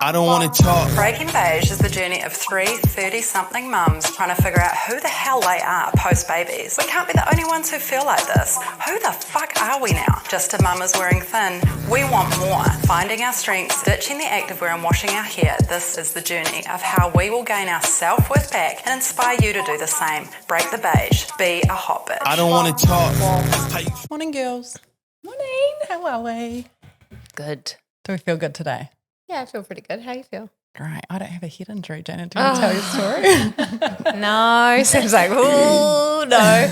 I don't want to talk. Breaking Beige is the journey of three 30-something mums trying to figure out who the hell they are post-babies. We can't be the only ones who feel like this. Who the fuck are we now? Just a mamas wearing thin. We want more. Finding our strengths, ditching the activewear and washing our hair. This is the journey of how we will gain our self-worth back and inspire you to do the same. Break the beige. Be a hot bitch. I don't want to talk. Morning, girls. Morning. How are we? Good. Do we feel good today? Yeah, I feel pretty good. How you feel? Great. I don't have a head injury, Janet. Do you want to tell your story? No. Sam's like, oh, no.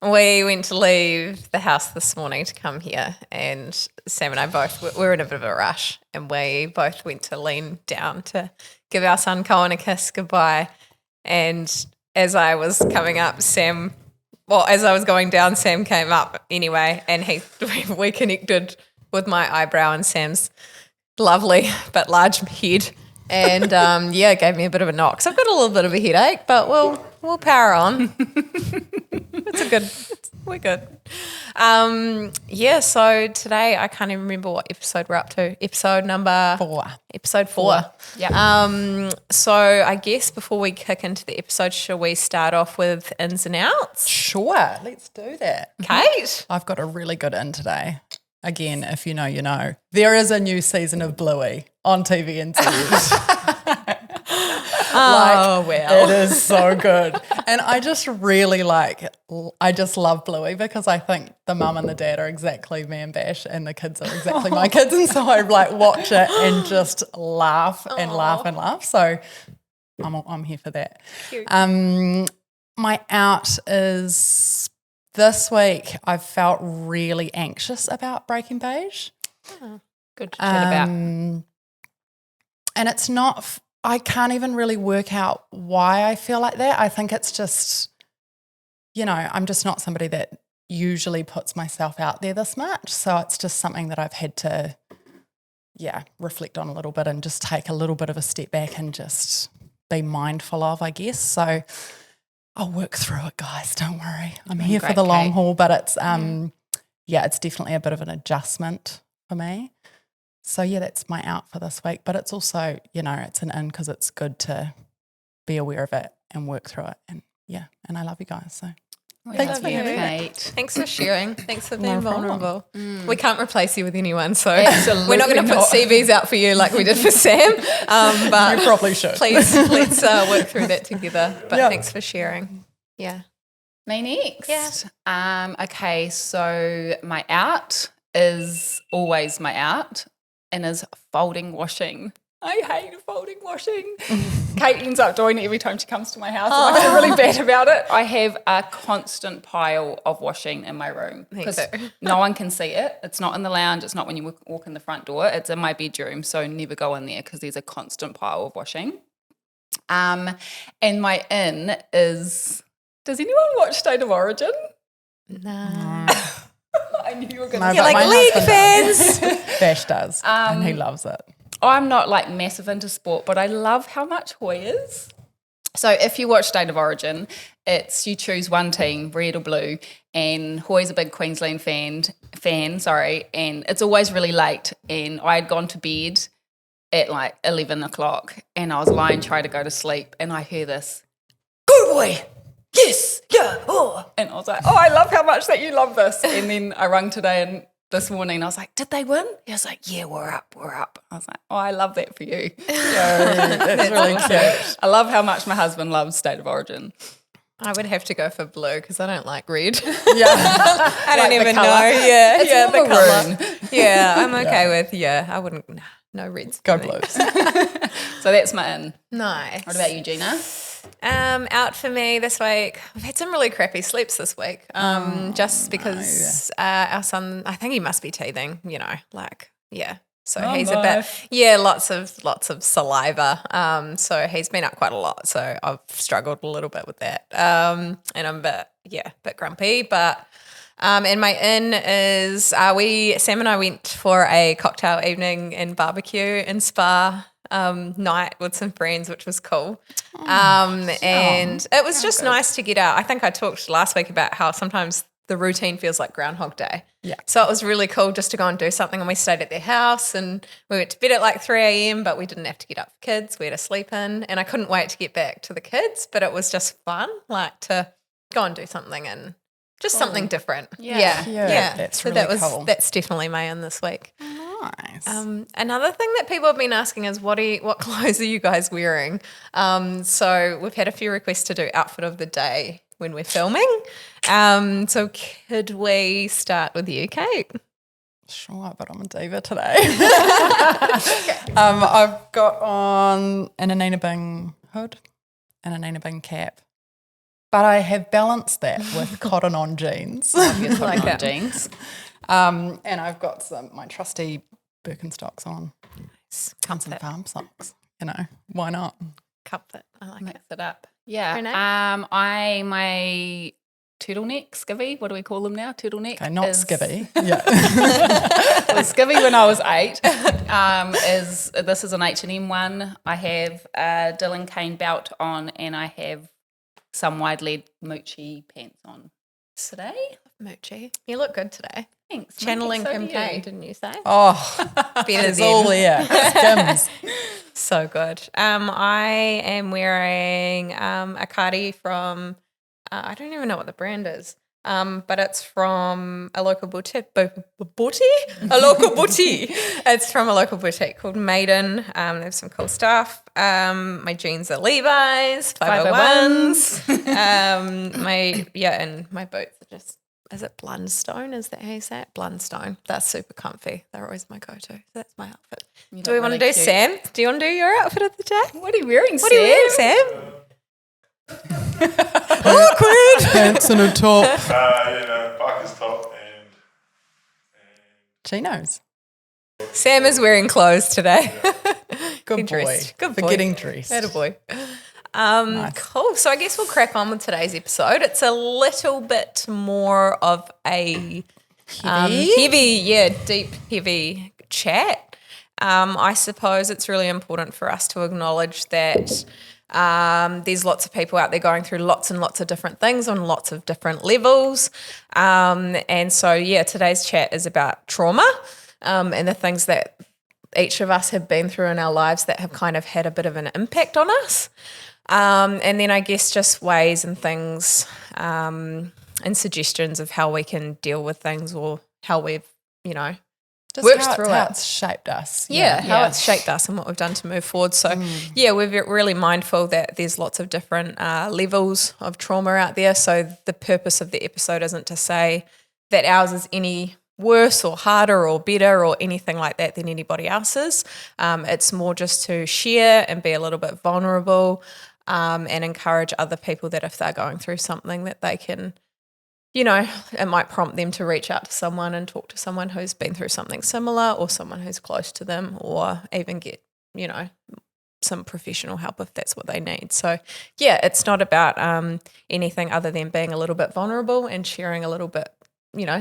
We went to leave the house this morning to come here, and Sam and I both were in a bit of a rush, and we both went to lean down to give our son Cohen a kiss goodbye. And as I was coming up, as I was going down, Sam came up anyway, and we connected with my eyebrow and Sam's lovely but large head, and gave me a bit of a knock. So I've got a little bit of a headache, but we'll power on. We're good. So today I can't even remember what episode we're up to. Episode number 4. Episode 4. Yeah. So I guess before we kick into the episode, shall we start off with ins and outs? Sure. Let's do that. Kate? I've got a really good in today. Again, if you know, you know. There is a new season of Bluey on TVNZ. Oh, well. It is so good. And I just really I just love Bluey because I think the mum and the dad are exactly me and Bash, and the kids are exactly my kids. And so I watch it and just laugh and laugh and laugh. So I'm here for that. Cute. My out is this week I've felt really anxious about Breaking Beige. Good to chat about. And it's not, I can't even really work out why I feel like that. I think it's just, I'm just not somebody that usually puts myself out there this much. So it's just something that I've had to, reflect on a little bit and just take a little bit of a step back and just be mindful of, I guess. So I'll work through it, guys. Don't worry. I'm here for the long haul, but it's, it's definitely a bit of an adjustment for me. So, that's my out for this week. But it's also, it's an in because it's good to be aware of it and work through it. And, and I love you guys. So, thanks for having me. Kate. Thanks for sharing. Thanks for being No problem. vulnerable. We can't replace you with anyone, so we're not going to put CVs out for you like we did for Sam. But You probably should. please, let's work through that together. But thanks for sharing. Yeah. Me next. Yeah. Okay, so my out is always my out and is folding washing. I hate folding washing. Kate ends up doing it every time she comes to my house, and I feel really bad about it. I have a constant pile of washing in my room because no one can see it. It's not in the lounge. It's not when you walk in the front door. It's in my bedroom, so never go in there because there's a constant pile of washing. And my in is, does anyone watch State of Origin? No. I knew you were going No, to You're but like my league husband fans. Bash does, and he loves it. I'm not massive into sport, but I love how much Hoy is. So if you watch State of Origin, you choose one team, red or blue, and Hoy's a big Queensland fan, and it's always really late. And I had gone to bed at 11 o'clock, and I was lying trying to go to sleep, and I hear this, "Go boy, yes, yeah, oh," and I was like, "Oh, I love how much that you love this." And then I rung today and this morning, I was like, "Did they win?" He was like, "Yeah, we're up." I was like, "Oh, I love that for you." That's really cute. I love how much my husband loves State of Origin. I would have to go for blue because I don't like red. Yeah. I don't the even know. colour. Yeah, It's the more colour. maroon. Yeah, I'm okay with, I wouldn't, no reds. Go for me. Blues. So that's my in. Nice. What about you, Gina? Out for me this week. I've had some really crappy sleeps this week. Just because our son, I think he must be teething. So he's a bit, lots of saliva. So he's been up quite a lot. So I've struggled a little bit with that. And I'm a bit grumpy. But and my in is Sam and I went for a cocktail evening and barbecue in Spa night with some friends, which was cool. And it was just nice to get out. I think I talked last week about how sometimes the routine feels like Groundhog Day. Yeah. So it was really cool just to go and do something, and we stayed at their house and we went to bed at like 3 a.m, but we didn't have to get up for kids. We had to sleep in, and I couldn't wait to get back to the kids, but it was just fun, like to go and do something and just something different. Yeah. Yeah, that's really cool. That's definitely my in this week. Nice. Another thing that people have been asking is what clothes are you guys wearing? So we've had a few requests to do outfit of the day when we're filming. So could we start with you, Kate? Sure, but I'm a diva today. I've got on an Anina Bing hood and an Anina Bing cap. But I have balanced that with cotton on jeans. Like that. Jeans. And I've got my trusty Birkenstocks on. Nice. And some farm socks. You know, why not? Comfort. I like it. Mix it up. Yeah. Renee? My turtleneck, skivvy, what do we call them now? Turtleneck. Okay, not is- skivvy. Yeah. It was skivvy when I was 8. This is an H&M one. I have a Dylan Kane belt on, and I have some wide leg Moochie pants on today. Moochie. You look good today. Thanks. Channeling so Kim do K, you. didn't you say? Oh, Better it's than. all there. Skims. So good. I am wearing a cardi from, I don't even know what the brand is, but it's from a local boutique. A local boutique. It's from a local boutique called Maiden. They have some cool stuff. My jeans are Levi's, 501s. And my boots are just, is it Blundstone? Is that how you say it? Blundstone. That's super comfy. They're always my go-to. So that's my outfit. Do we want to do Sam? Do you want to do your outfit of the day? What are you wearing, What are you wearing, Sam? Pants and a top. Parker's top and Chinos. Sam is wearing clothes today. Good Get boy. dressed. Good For boy. getting dressed. Attaboy. Nice. Cool. So I guess we'll crack on with today's episode. It's a little bit more of a deep, heavy chat. I suppose it's really important for us to acknowledge that there's lots of people out there going through lots and lots of different things on lots of different levels. And so, today's chat is about trauma and the things that each of us have been through in our lives that have kind of had a bit of an impact on us. And then I guess just ways and things and suggestions of how we can deal with things or how we've, Just worked how through how it. it's shaped us. How it's shaped us and what we've done to move forward. So, we're really mindful that there's lots of different levels of trauma out there. So the purpose of the episode isn't to say that ours is any worse or harder or better or anything like that than anybody else's. It's more just to share and be a little bit vulnerable and encourage other people that if they're going through something that they can, it might prompt them to reach out to someone and talk to someone who's been through something similar or someone who's close to them or even get, some professional help if that's what they need. So, it's not about anything other than being a little bit vulnerable and sharing a little bit,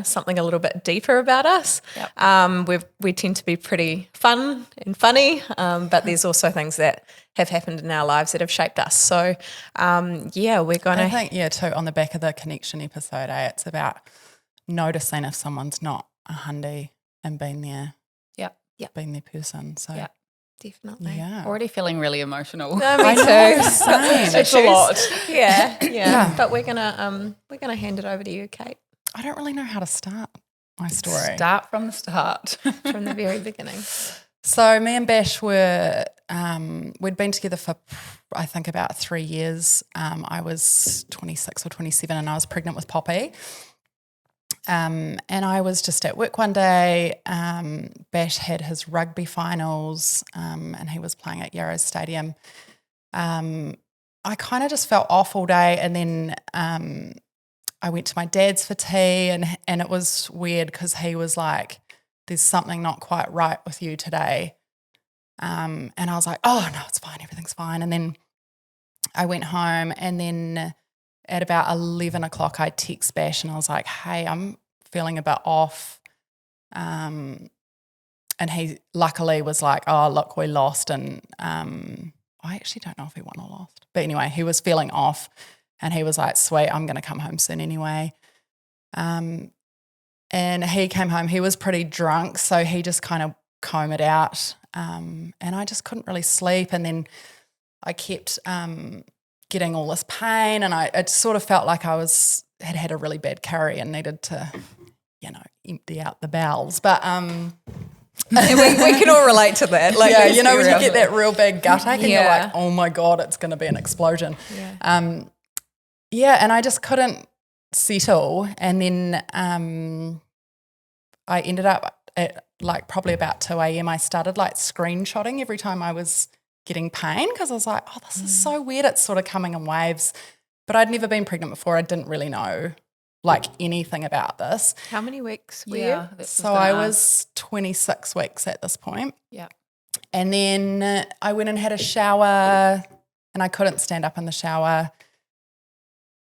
something a little bit deeper about us. Yep. We tend to be pretty fun and funny, but there's also things that have happened in our lives that have shaped us. So, we're going I to... think, too, on the back of the connection episode, it's about noticing if someone's not a hundy and being there. Yep. Being their person. So, Yep. Definitely. yeah. Already feeling really emotional. No, me I too. know, same. It's a lot. Yeah. But we're gonna hand it over to you, Kate, I don't really know how to start my story. Start from the start. from the very beginning. So me and Bash were, we'd been together for, I think, about 3 years. I was 26 or 27 and I was pregnant with Poppy. And I was just at work one day. Bash had his rugby finals and he was playing at Yarrow Stadium. I kind of just felt off all day, and then I went to my dad's for tea, and it was weird because he was like, there's something not quite right with you today. And I was like, oh, no, it's fine. Everything's fine. And then I went home, and then at about 11 o'clock, I text Bash and I was like, hey, I'm feeling a bit off. And he luckily was like, oh, look, we lost. And I actually don't know if he won or lost. But anyway, he was feeling off and he was like, sweet, I'm going to come home soon anyway. And he came home. He was pretty drunk, so he just kind of combed it out. And I just couldn't really sleep. And then I kept getting all this pain, and it sort of felt like I had a really bad curry and needed to, empty out the bowels. But we can all relate to that. Like, yeah, when you get that real big gut ache and you're Yeah. like, oh my God, it's going to be an explosion. Yeah. And I just couldn't settle. And then I ended up at like probably about 2 a.m. I started like screenshotting every time I was getting pain because I was like, oh, this is so weird. It's sort of coming in waves. But I'd never been pregnant before. I didn't really know like anything about this. How many weeks were you? that's what So gonna I ask. was 26 weeks at this point. Yeah. And then I went and had a shower and I couldn't stand up in the shower.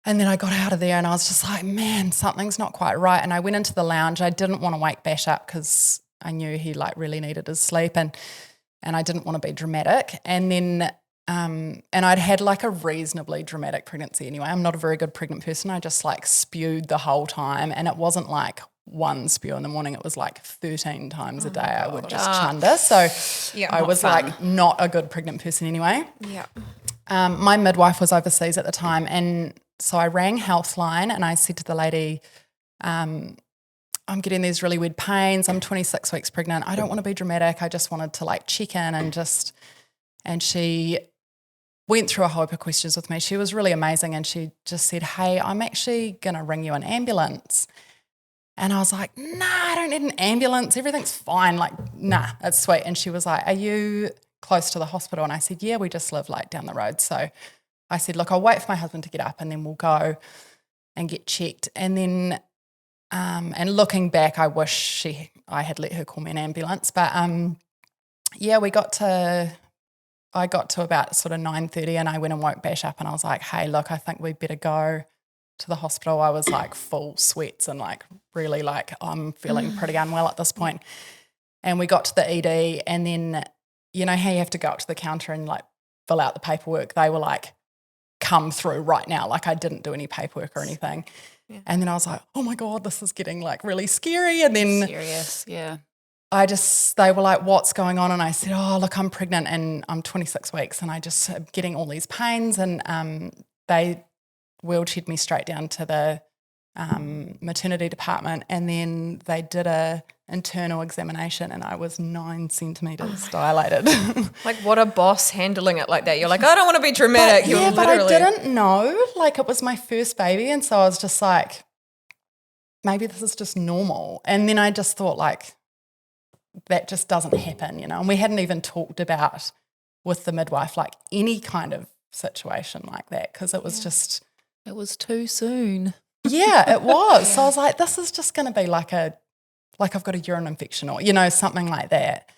And then I got out of there and I was just like, man, something's not quite right. And I went into the lounge. I didn't want to wake Bash up because I knew he like really needed his sleep and I didn't want to be dramatic. And then and I'd had like a reasonably dramatic pregnancy anyway. I'm not a very good pregnant person. I just like spewed the whole time, and it wasn't like one spew in the morning. It was like 13 times a day I would just chunder. So Yeah, I not was fun. like not a good pregnant person anyway. Yeah. My midwife was overseas at the time, and so I rang Healthline and I said to the lady, I'm getting these really weird pains. I'm 26 weeks pregnant. I don't want to be dramatic. I just wanted to like check in and she went through a whole heap of questions with me. She was really amazing, and she just said, hey, I'm actually going to ring you an ambulance. And I was like, nah, I don't need an ambulance. Everything's fine. Like, nah, it's sweet. And she was like, are you close to the hospital? And I said, yeah, we just live like down the road. So I said, look, I'll wait for my husband to get up and then we'll go and get checked. And then, and looking back, I wish I had let her call me an ambulance. But yeah, I got to about sort of 9:30 and I went and woke Bash up and I was like, hey, look, I think we better go to the hospital. I was like full sweats and like really like I'm feeling pretty unwell at this point. And we got to the ED, and then you know how you have to go up to the counter and like fill out the paperwork. They were like, come through right now. Like I didn't do any paperwork or anything. Yeah. And then I was like, oh my God, this is getting like really scary. And then Serious, yeah. they were like, what's going on? And I said, oh, look, I'm pregnant and I'm 26 weeks and I just am getting all these pains. And they wheelchaired me straight down to the maternity department, and then they did a internal examination and I was 9 centimetres dilated. Like, what a boss handling it like that. You're like, I don't want to be dramatic. You're but I literally. didn't know. Like it was my first baby, and so I was just like, maybe this is just normal. And then I just thought like, that just doesn't happen, you know. And we hadn't even talked about with the midwife like any kind of situation like that because it was just, It was too soon. yeah, it was. So I was like, this is just going to be like I've got a urine infection or, you know, something like that.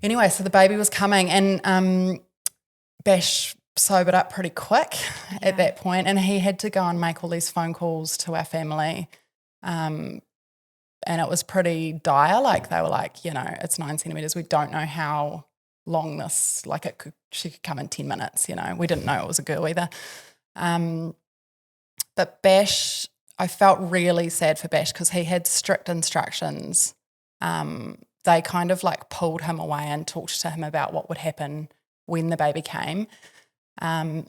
Anyway, so the baby was coming and Bash sobered up pretty quick at that point, and he had to go and make all these phone calls to our family. And it was pretty dire. Like they were like, you know, it's 9 centimetres. We don't know how long this, like she could come in 10 minutes, you know. We didn't know it was a girl either. But Bash, I felt really sad for Bash because he had strict instructions. They kind of like pulled him away and talked to him about what would happen when the baby came. And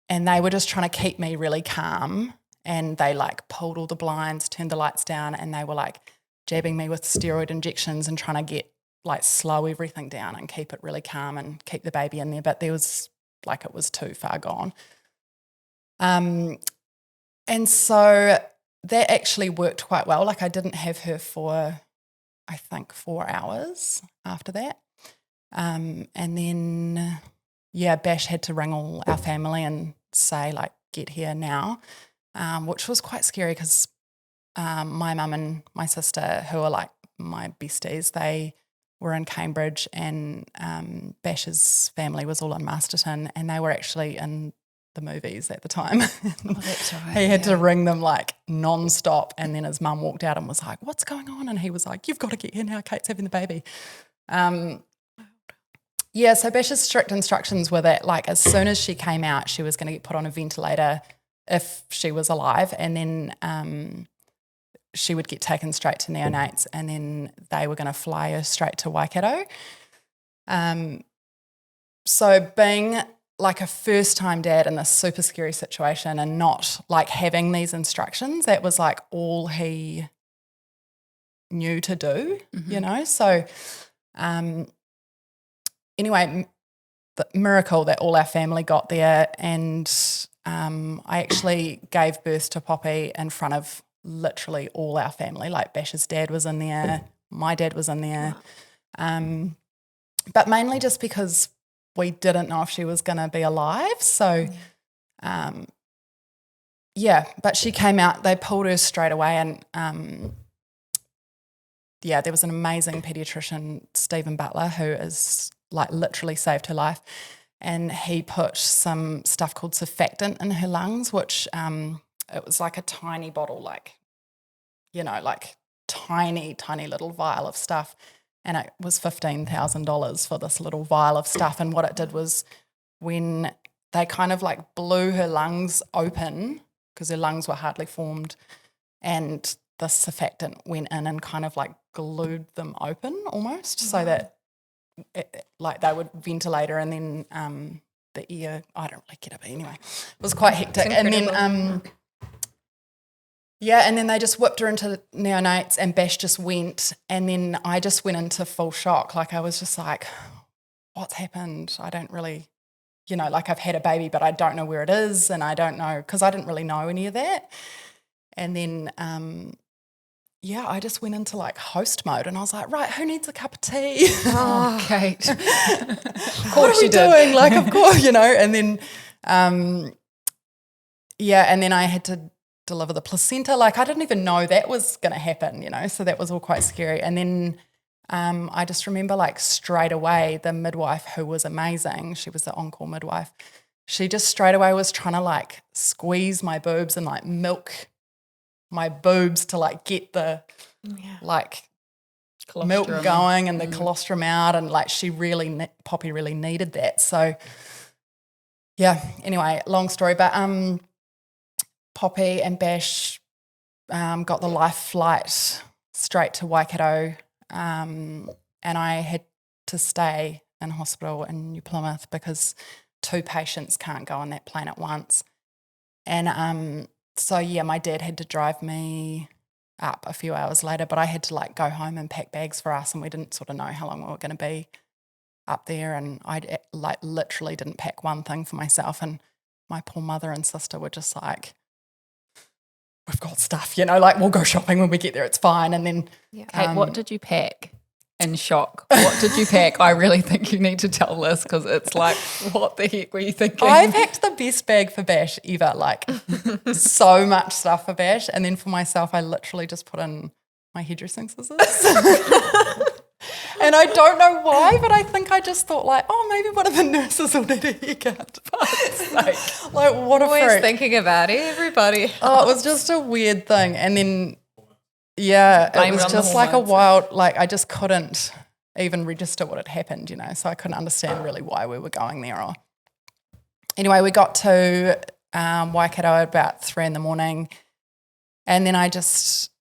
they were just trying to keep me really calm. And they like pulled all the blinds, turned the lights down, and they were like jabbing me with steroid injections and trying to get like slow everything down and keep it really calm and keep the baby in there. But there was like it was too far gone. And so that actually worked quite well. Like I didn't have her for, I think, 4 hours after that. And then, yeah, Bash had to ring all our family and say, like, get here now, which was quite scary because my mum and my sister, who are like my besties, they were in Cambridge, and Bash's family was all in Masterton, and they were actually in the movies at the time. Oh, that's right. He had to ring them like non-stop, and then his mum walked out and was like, what's going on? And he was like, you've got to get here now, Kate's having the baby. Yeah, so Bash's strict instructions were that like as soon as she came out, she was going to get put on a ventilator if she was alive, and then she would get taken straight to neonates, and then they were going to fly her straight to Waikato. So being like a first-time dad in this super scary situation and not like having these instructions, that was like all he knew to do, you know? So anyway, the miracle that all our family got there, and I actually gave birth to Poppy in front of literally all our family. Like Bash's dad was in there, my dad was in there, but mainly just because we didn't know if she was going to be alive. So, but she came out, they pulled her straight away, and there was an amazing pediatrician, Stephen Butler, who is like literally saved her life, and he put some stuff called surfactant in her lungs, which it was like a tiny bottle, like, you know, like tiny little vial of stuff, and it was $15,000 for this little vial of stuff. And what it did was, when they kind of like blew her lungs open, because her lungs were hardly formed, and the surfactant went in and kind of like glued them open almost, so that like they would ventilate her, and then the ear, I don't really get it, but anyway, it was quite hectic. And then and then they just whipped her into neonates, and Bash just went, and then I just went into full shock. Like I was just like, what's happened? I don't really, you know, like I've had a baby, but I don't know where it is, and I don't know, because I didn't really know any of that. And then I just went into like host mode, and I was like, right, who needs a cup of tea? Oh, Kate. Of course you did. Like, of course, you know. And then, and then I had to deliver the placenta. Like, I didn't even know that was going to happen, you know. So that was all quite scary. And then I just remember, like, straight away, the midwife, who was amazing, she was the on-call midwife, she just straight away was trying to like squeeze my boobs and like milk my boobs to like get the like colostrum milk going and the colostrum out, and like Poppy really needed that. So anyway, long story, but Poppy and Bash got the life flight straight to Waikato, and I had to stay in hospital in New Plymouth because 2 patients can't go on that plane at once. And my dad had to drive me up a few hours later, but I had to like go home and pack bags for us, and we didn't sort of know how long we were going to be up there, and I like literally didn't pack one thing for myself, and my poor mother and sister were just like, we've got stuff, you know, like we'll go shopping when we get there, it's fine. And then Kate, what did you pack? In shock. What did you pack? I really think you need to tell this, because it's like, what the heck were you thinking? I packed the best bag for Bash ever, like so much stuff for Bash. And then for myself, I literally just put in my hairdressing scissors. And I don't know why, but I think I just thought like, oh, maybe one of the nurses will need a haircut. Like, what a Always freak. thinking about everybody. Oh, it was just a weird thing. And then it was just like a wild, like I just couldn't even register what had happened, you know, so I couldn't understand really why we were going there. Or anyway, we got to Waikato at about 3 a.m, and then I just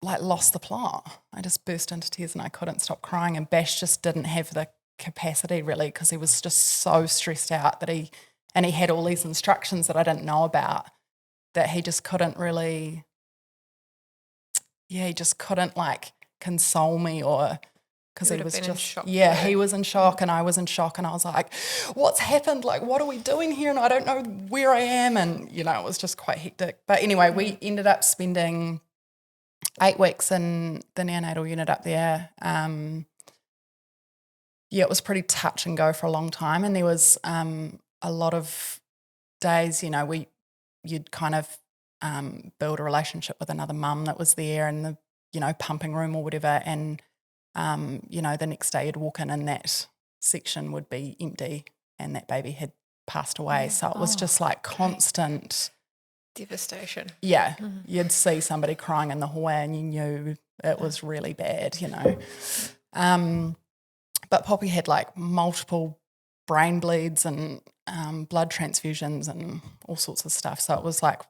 like lost the plot. I just burst into tears and I couldn't stop crying, and Bash just didn't have the capacity really, because he was just so stressed out that he had all these instructions that I didn't know about, that he just couldn't really... he just couldn't like console me, or because he was just he was in shock and I was in shock, and I was like, what's happened? Like, what are we doing here? And I don't know where I am, and you know, it was just quite hectic. But anyway, we ended up spending 8 weeks in the neonatal unit up there. It was pretty touch and go for a long time, and there was a lot of days, you know, you'd kind of build a relationship with another mum that was there in the, you know, pumping room or whatever, and you know, the next day you'd walk in and that section would be empty and that baby had passed away. So it was just like constant devastation. Yeah, you'd see somebody crying in the hallway and you knew it was really bad, you know. But Poppy had like multiple brain bleeds and blood transfusions and all sorts of stuff. So it was like,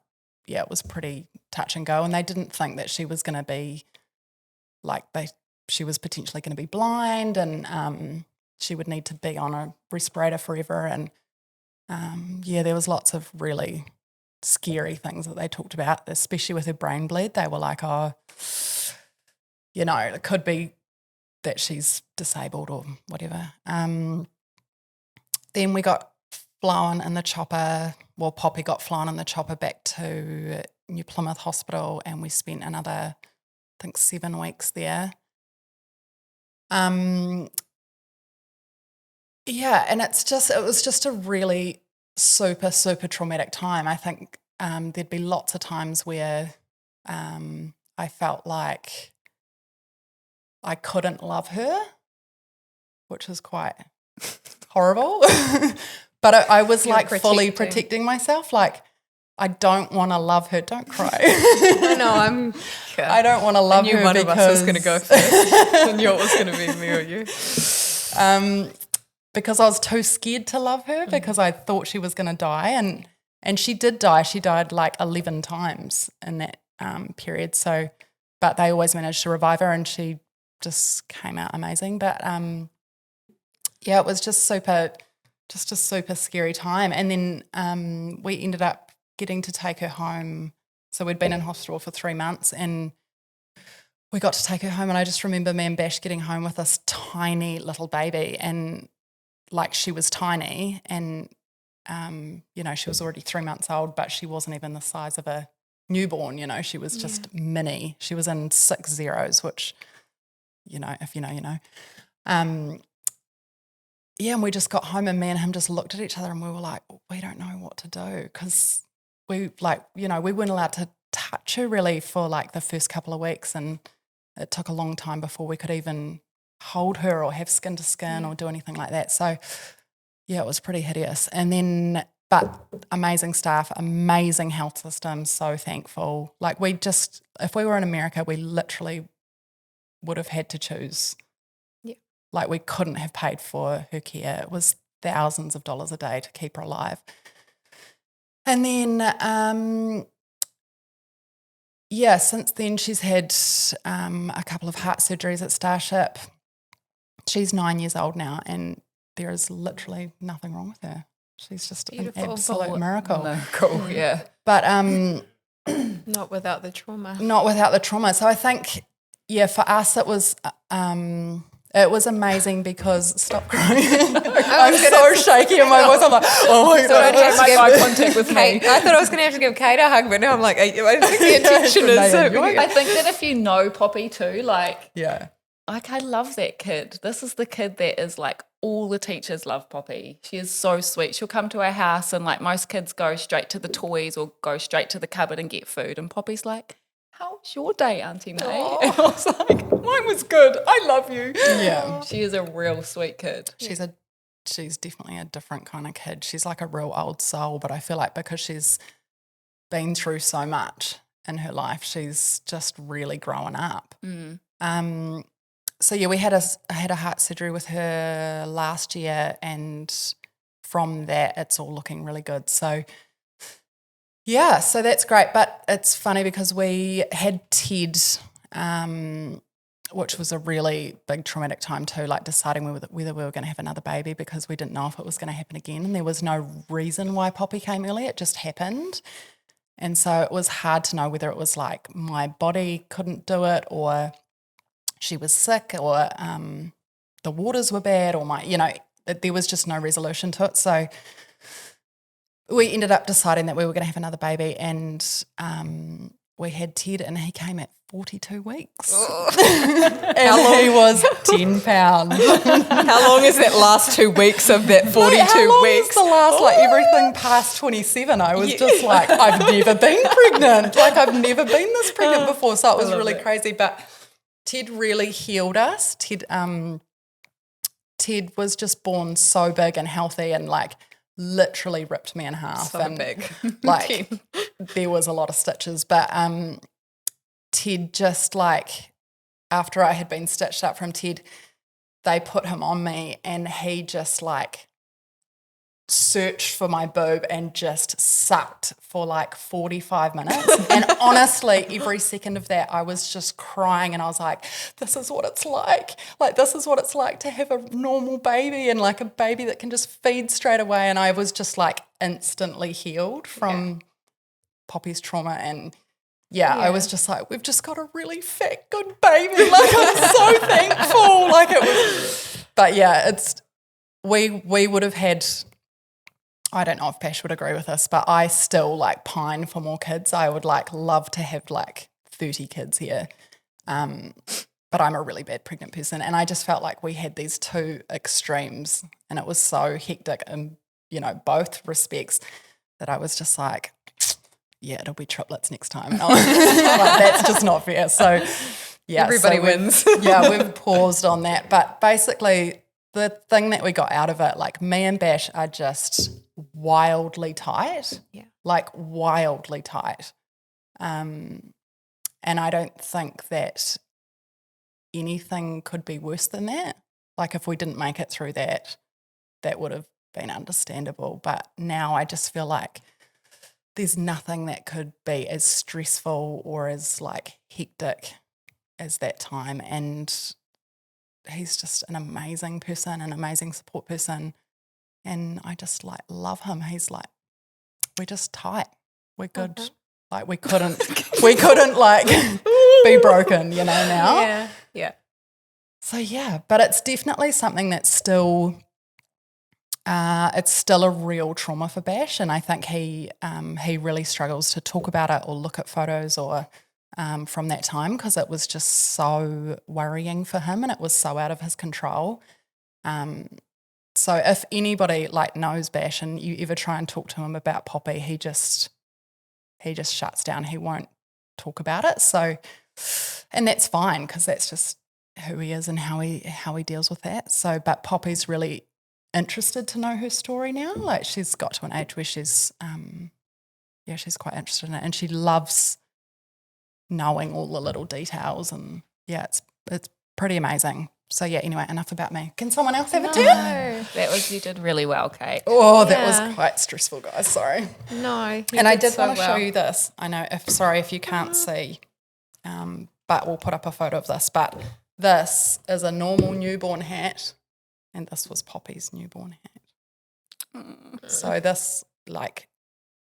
yeah, it was pretty touch and go. And they didn't think that she was going to be she was potentially going to be blind, and she would need to be on a respirator forever. And there was lots of really scary things that they talked about, especially with her brain bleed. They were like, oh, it could be that she's disabled or whatever. Then we got flown in the chopper. Well, Poppy got flown in the chopper back to New Plymouth Hospital, and we spent another, I think, 7 weeks there. And it was just a really super, super traumatic time. I think there'd be lots of times where I felt like I couldn't love her, which is quite horrible. But I was You're like fully protecting myself. Like, I don't want to love her. Don't cry. I'm. I don't want to love her one because of us was going to go first. I knew it was going to be me or you. Because I was too scared to love her because I thought she was going to die, and she did die. She died like 11 times in that period. So, but they always managed to revive her, and she just came out amazing. But it was just a super scary time. And then we ended up getting to take her home. So we'd been in hospital for 3 months, and we got to take her home. And I just remember me and Bash getting home with this tiny little baby, and like, she was tiny, and she was already 3 months old, but she wasn't even the size of a newborn. She was just mini. She was in 6 zeros, which, if you know, you know. And we just got home, and me and him just looked at each other, and we were like, we don't know what to do, because we weren't allowed to touch her really for like the first couple of weeks, and it took a long time before we could even hold her or have skin to skin or do anything like that. So it was pretty hideous. And then, but amazing staff, amazing health system, so thankful. Like, if we were in America, we literally would have had to choose. Yeah. Like, we couldn't have paid for her care. It was thousands of dollars a day to keep her alive. And then, since then she's had a couple of heart surgeries at Starship. She's 9 years old now, and there is literally nothing wrong with her. She's just Beautiful. an absolute miracle. Miracle, yeah. But Not without the trauma. not without the trauma. So I think, for us it was amazing because, stop crying. I'm so shaky in my voice. I'm like, oh my God. Don't Make eye contact with me. I thought I was going to have to give Kate a hug, but now I'm like, I think the intention is so I think that if you know Poppy too, like, Yeah. like, I love that kid. This is the kid that is like, all the teachers love Poppy. She is so sweet. She'll come to our house, and like, most kids go straight to the toys or go straight to the cupboard and get food. And Poppy's like, how was your day, Auntie May? And I was like, mine was good. I love you. Yeah. She is a real sweet kid. She's definitely a different kind of kid. She's like a real old soul, but I feel like because she's been through so much in her life, she's just really grown up. So we had a heart surgery with her last year, and from that it's all looking really good. So so that's great. But it's funny because we had Ted, which was a really big traumatic time too, like deciding whether we were going to have another baby, because we didn't know if it was going to happen again, and there was no reason why Poppy came early. It just happened. And so it was hard to know whether it was like my body couldn't do it, or she was sick, or the waters were bad, or there was just no resolution to it. So we ended up deciding that we were going to have another baby, and we had Ted, and he came at 42 weeks. And he was 10 pounds. How long is that last 2 weeks of that 42 How long weeks? was the last, everything past 27? I was just like, I've never been pregnant. Like, I've never been this pregnant before. So it was really crazy. But Ted really healed us. Ted was just born so big and healthy, and like literally ripped me in half. So and big. Like, there was a lot of stitches, but Ted just like, after I had been stitched up from Ted, they put him on me, and he just like searched for my boob and just sucked for like 45 minutes. And honestly, every second of that, I was just crying and I was like, this is what it's like. Like, this is what it's like to have a normal baby and like a baby that can just feed straight away. And I was just like instantly healed from Poppy's trauma. And I was just like, we've just got a really fat, good baby. Like, I'm so thankful. Like, it was, but yeah, we would have had, I don't know if Pash would agree with this, but I still like pine for more kids. I would like love to have like 30 kids here. But I'm a really bad pregnant person. And I just felt like we had these two extremes and it was so hectic in, both respects that I was just like, yeah, it'll be triplets next time. And like, that's just not fair. So yeah. Everybody wins. We've paused on that. But basically the thing that we got out of it, like me and Bash are just wildly tight. Yeah. Like wildly tight. And I don't think that anything could be worse than that. Like if we didn't make it through that, that would have been understandable. But now I just feel like there's nothing that could be as stressful or as like hectic as that time. And he's just an amazing person, an amazing support person. And I just like love him. He's like, we're just tight. We're good. Okay. Like we couldn't like be broken, now. Yeah. So yeah, but it's definitely something that's still, it's still a real trauma for Bash, and I think he really struggles to talk about it or look at photos or from that time because it was just so worrying for him and it was so out of his control. So if anybody like knows Bash and you ever try and talk to him about Poppy, he just shuts down. He won't talk about it. So, and that's fine because that's just who he is and how he deals with that. So, but Poppy's really interested to know her story now. Like she's got to an age where she's quite interested in it and she loves knowing all the little details and it's pretty amazing. So yeah, anyway, enough about me. Can someone else have a turn? You did really well, Kate. Oh, that was quite stressful, guys. Sorry. No. And I did want to show you this. I know, if you can't see, but we'll put up a photo of this. But this is a normal newborn hat, and this was Poppy's newborn hat. So this, like,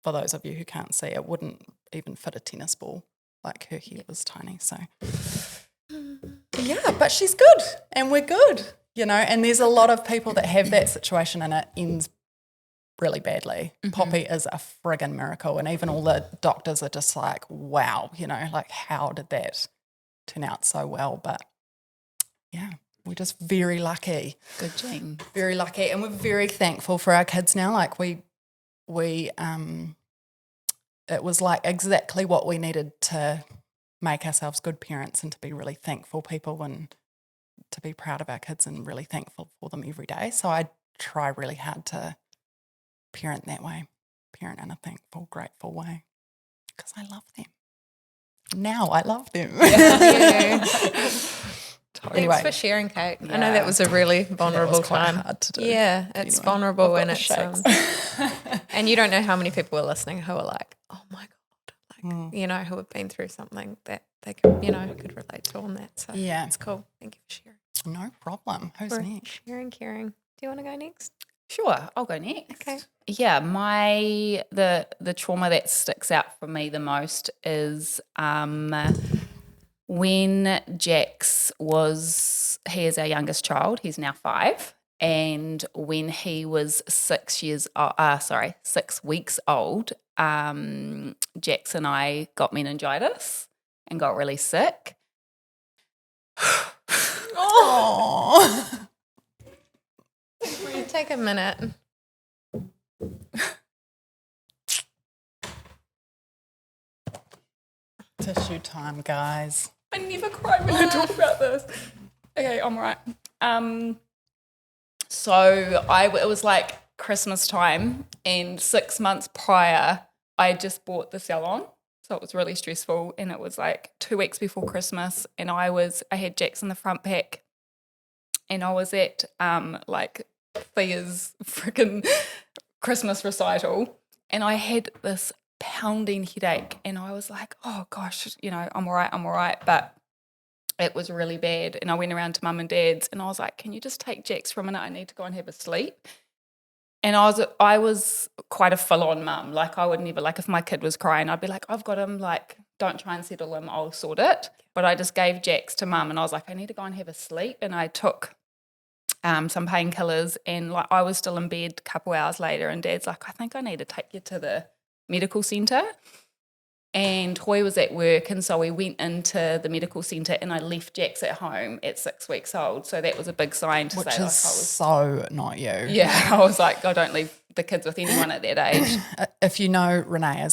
for those of you who can't see, it wouldn't even fit a tennis ball. Like her hair was tiny. So yeah, but she's good, and we're good, And there's a lot of people that have that situation, and it ends really badly. Mm-hmm. Poppy is a friggin' miracle, and even all the doctors are just like, wow, like how did that turn out so well? But yeah, we're just very lucky. Good gene. Very lucky, and we're very thankful for our kids now. Like we it was like exactly what we needed to make ourselves good parents and to be really thankful people and to be proud of our kids and really thankful for them every day. So I try really hard to parent that way, parent in a thankful, grateful way because I love them. Now I love them. Yeah. Anyway, Thanks for sharing, Kate. I know that was a really vulnerable was quite time. hard to do. Yeah, it's Anyway, vulnerable I've and got it's the shakes. and you don't know how many people are listening who are like, oh my God, like who have been through something that they could, could relate to on that. So Yeah. it's cool. Thank you for sharing. No problem. Who's For next? sharing, caring. Do you want to go next? Sure, I'll go next. Okay. Yeah, the trauma that sticks out for me the most is when Jax he is our youngest child. He's now 5, and when he was 6 weeks old, Jax and I got meningitis and got really sick. Oh. Take a minute. Tissue time, guys. I never cry when I talk about this. Okay, I'm right. So it was like Christmas time, and 6 months prior, I just bought the salon. So it was really stressful, and it was like 2 weeks before Christmas, and I had Jax in the front pack, and I was at like Thea's freaking Christmas recital, and I had this pounding headache, and I was like, oh gosh, I'm all right. But it was really bad. And I went around to mum and dad's and I was like, can you just take Jax for a minute? I need to go and have a sleep. And I was quite a full-on mum. Like I would never, like if my kid was crying, I'd be like, I've got him, like don't try and settle him, I'll sort it. But I just gave Jax to mum and I was like, I need to go and have a sleep. And I took some painkillers, and like I was still in bed a couple hours later, and Dad's like, I think I need to take you to the medical centre. And Hoy was at work, and so we went into the medical centre, and I left Jax at home at 6 weeks old. So that was a big sign to Which say, is like, I was so not you. Yeah, I was like, I don't leave the kids with anyone at that age. If you know Renee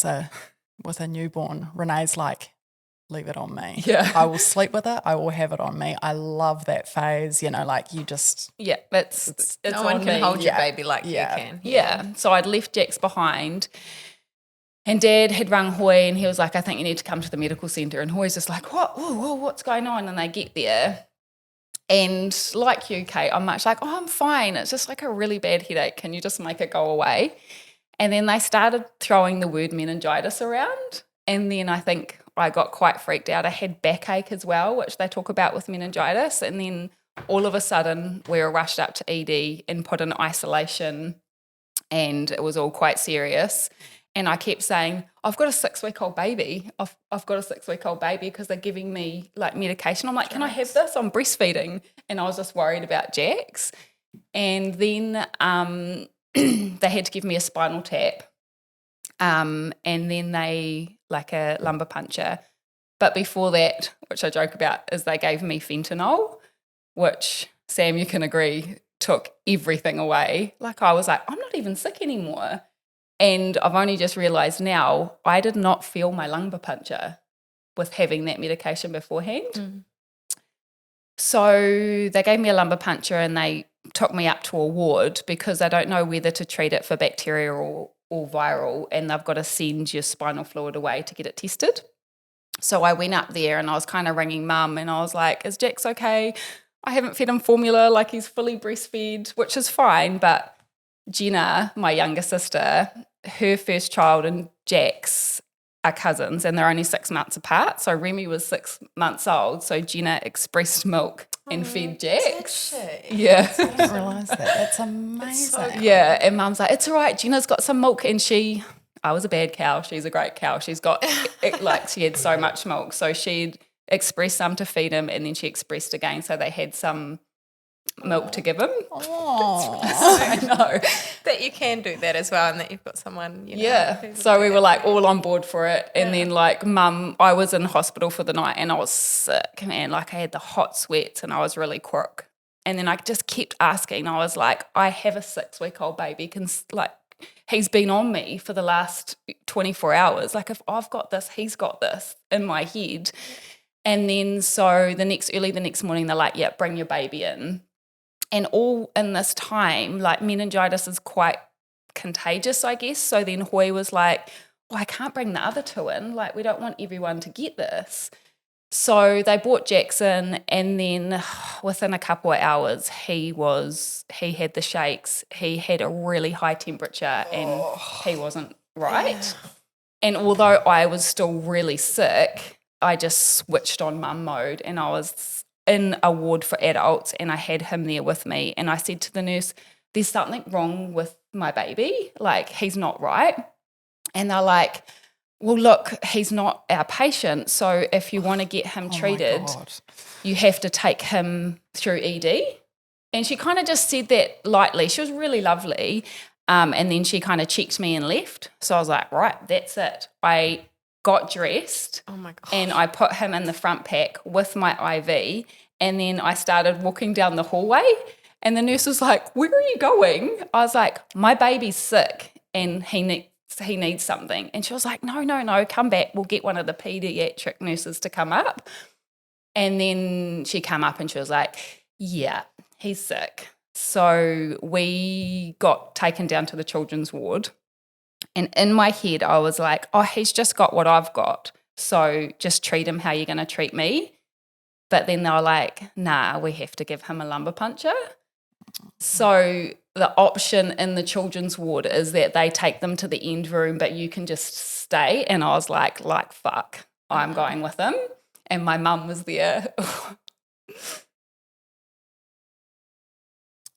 with a newborn, Renee's like, leave it on me. Yeah. I will sleep with it. I will have it on me. I love that phase, like you just. Yeah, it's no one on can me. hold your Yeah. baby like Yeah. you can. Yeah, so I'd left Jax behind, and Dad had rung Hoy, and he was like, I think you need to come to the medical centre. And Hoy's just like, what? Whoa, what's going on? And they get there, and like you, Kate, I'm much like, I'm fine. It's just like a really bad headache. Can you just make it go away? And then they started throwing the word meningitis around, and then I think I got quite freaked out. I had backache as well, which they talk about with meningitis. And then all of a sudden we were rushed up to ED and put in isolation, and it was all quite serious. And I kept saying, I've got a 6-week-old baby. I've got a 6-week-old baby, because they're giving me like medication. I'm like, can I have this? I'm breastfeeding. And I was just worried about Jax. And then they had to give me a spinal tap. And then they, like a lumbar puncture. But before that, which I joke about, is they gave me fentanyl, which, Sam, you can agree, took everything away. Like I was like, I'm not even sick anymore. And I've only just realised now, I did not feel my lumbar puncture with having that medication beforehand. So they gave me a lumbar puncture, and they took me up to a ward because they don't know whether to treat it for bacterial or viral, and they've got to send your spinal fluid away to get it tested. So I went up there, and I was kind of ringing mum, and I was like, is Jax okay? I haven't fed him formula, like he's fully breastfed, which is fine. But Jenna, my younger sister, her first child and Jax are cousins, and they're only 6 months apart. So Remy was 6 months old, so Jenna expressed milk and fed Jax. Yeah. I didn't realise that. That's amazing. Yeah, and mum's like, it's all right, Jenna's got some milk. And I was a bad cow, she's a great cow. She's got, she had so much milk. So she'd expressed some to feed him, and then she expressed again, so they had some milk to give him. Oh, I know. That you can do that as well, and that you've got someone, Yeah. who's So we were like all on board for it. And then like mum, I was in hospital for the night, and I was sick, man. Like I had the hot sweats, and I was really crook. And then I just kept asking. I was like, I have a 6-week-old baby. He's been on me for the last 24 hours. Like if I've got this, he's got this in my head. And then so the next morning, they're like, yeah, bring your baby in. And all in this time, like meningitis is quite contagious, I guess. So then Hoy was like, well, I can't bring the other two in. Like we don't want everyone to get this. So they brought Jax in, and then within a couple of hours, he had the shakes. He had a really high temperature, and he wasn't right. Yeah. And although I was still really sick, I just switched on mum mode, and I was in a ward for adults, and I had him there with me. And I said to the nurse, there's something wrong with my baby. Like he's not right. And they're like, well, look, he's not our patient. So if you want to get him treated, you have to take him through ED. And she kind of just said that lightly. She was really lovely. And then she kind of checked me and left. So I was like, right, that's it. I got dressed. Oh my God. And I put him in the front pack with my IV. And then I started walking down the hallway. And the nurse was like, where are you going? I was like, my baby's sick and he needs something. And she was like, no, come back. We'll get one of the pediatric nurses to come up. And then she came up and she was like, yeah, he's sick. So we got taken down to the children's ward. And in my head, I was like, oh, he's just got what I've got. So just treat him how you're going to treat me. But then they were like, nah, we have to give him a lumbar puncture. So the option in the children's ward is that they take them to the end room, but you can just stay. And I was like fuck, I'm going with them. And my mum was there.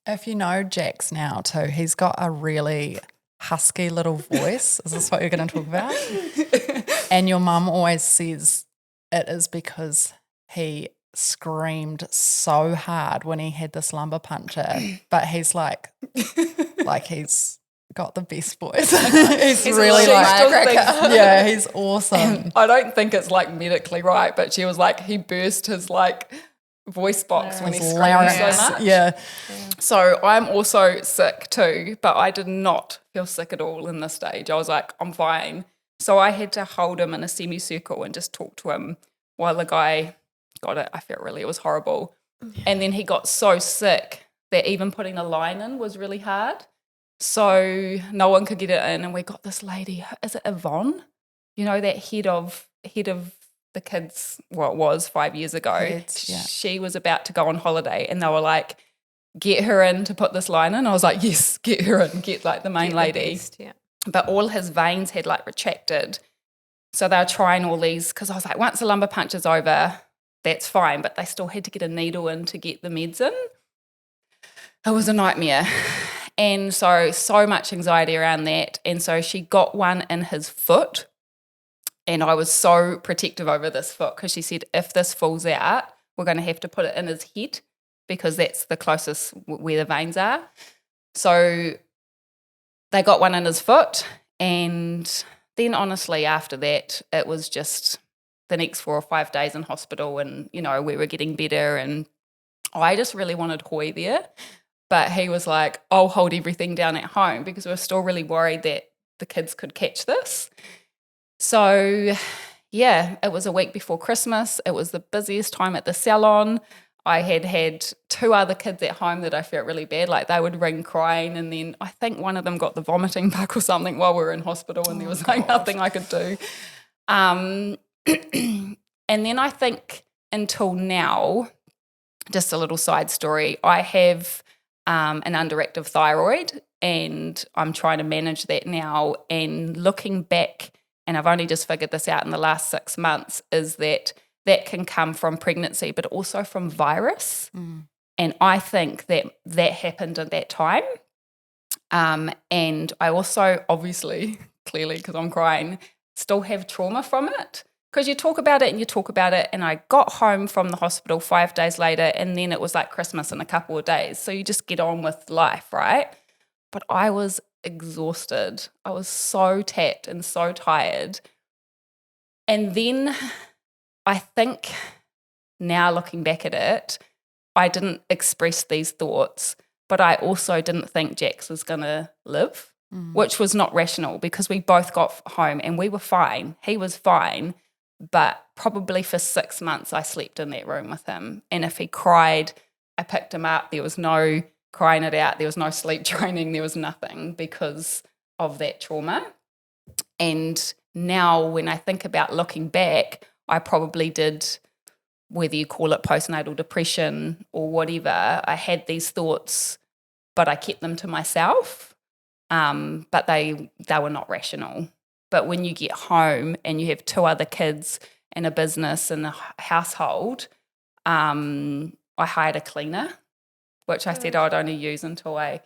If you know Jax now too, he's got a really husky little voice. Is this what you're going to talk about? And your mum always says it is because he screamed so hard when he had this lumbar puncture, but he's like he's got the best voice. he's really yeah, he's awesome. I don't think it's like medically right, but she was like, he burst his like voice box when he screamed so much. Yeah. So I'm also sick too, but I did not feel sick at all in this stage. I was like, I'm fine. So I had to hold him in a semicircle and just talk to him while the guy got it. I felt it was horrible. Yeah. And then he got so sick that even putting a line in was really hard. So no one could get it in. And we got this lady, is it Yvonne? You know, that head of the kids, well, it was 5 years ago. Kids, yeah. She was about to go on holiday and they were like, get her in to put this line in. I was like, yes, get her in, get like the main lady. Yeah. But all his veins had like retracted. So they were trying all these, because I was like, once the lumbar puncture's over, that's fine. But they still had to get a needle in to get the meds in. It was a nightmare. And so much anxiety around that. And so she got one in his foot. And I was so protective over this foot because she said, if this falls out, we're going to have to put it in his head because that's the closest where the veins are. So they got one in his foot. And then honestly, after that, it was just the next 4 or 5 days in hospital and, you know, we were getting better. And I just really wanted Hoy there. But he was like, I'll hold everything down at home because we were still really worried that the kids could catch this. So, yeah, it was a week before Christmas. It was the busiest time at the salon. I had 2 other kids at home that I felt really bad. Like they would ring crying and then I think one of them got the vomiting bug or something while we were in hospital and there was like nothing I could do. And then I think until now, just a little side story, I have an underactive thyroid and I'm trying to manage that now. And looking back, and I've only just figured this out in the last 6 months, is that can come from pregnancy, but also from virus. And I think that happened at that time. And I also, obviously, clearly, because I'm crying, still have trauma from it. Because you talk about it and you talk about it. And I got home from the hospital 5 days later, and then it was like Christmas in a couple of days. So you just get on with life, right? But I was exhausted. I was so tapped and so tired. And then I think now looking back at it, I didn't express these thoughts, but I also didn't think Jax was going to live, which was not rational because we both got home and we were fine. He was fine, but probably for 6 months I slept in that room with him. And if he cried, I picked him up. There was no crying it out. There was no sleep training. There was nothing because of that trauma. And now when I think about looking back, I probably did, whether you call it postnatal depression or whatever, I had these thoughts, but I kept them to myself. But they were not rational. But when you get home and you have 2 other kids and a business and a household, I hired a cleaner, which I said I'd only use until I,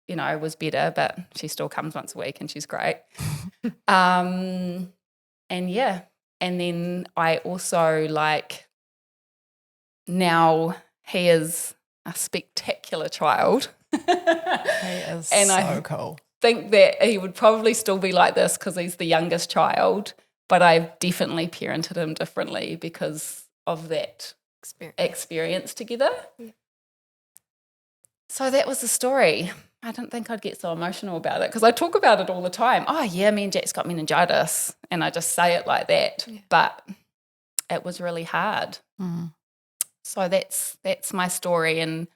was better, but she still comes once a week and she's great. And yeah. And then I also now he is a spectacular child. He is and so cool. Think that he would probably still be like this because he's the youngest child, but I've definitely parented him differently because of that experience together. Yeah. So that was the story. I didn't think I'd get so emotional about it because I talk about it all the time. Oh yeah, me and Jax got meningitis, and I just say it like that. Yeah. But it was really hard. So that's my story. And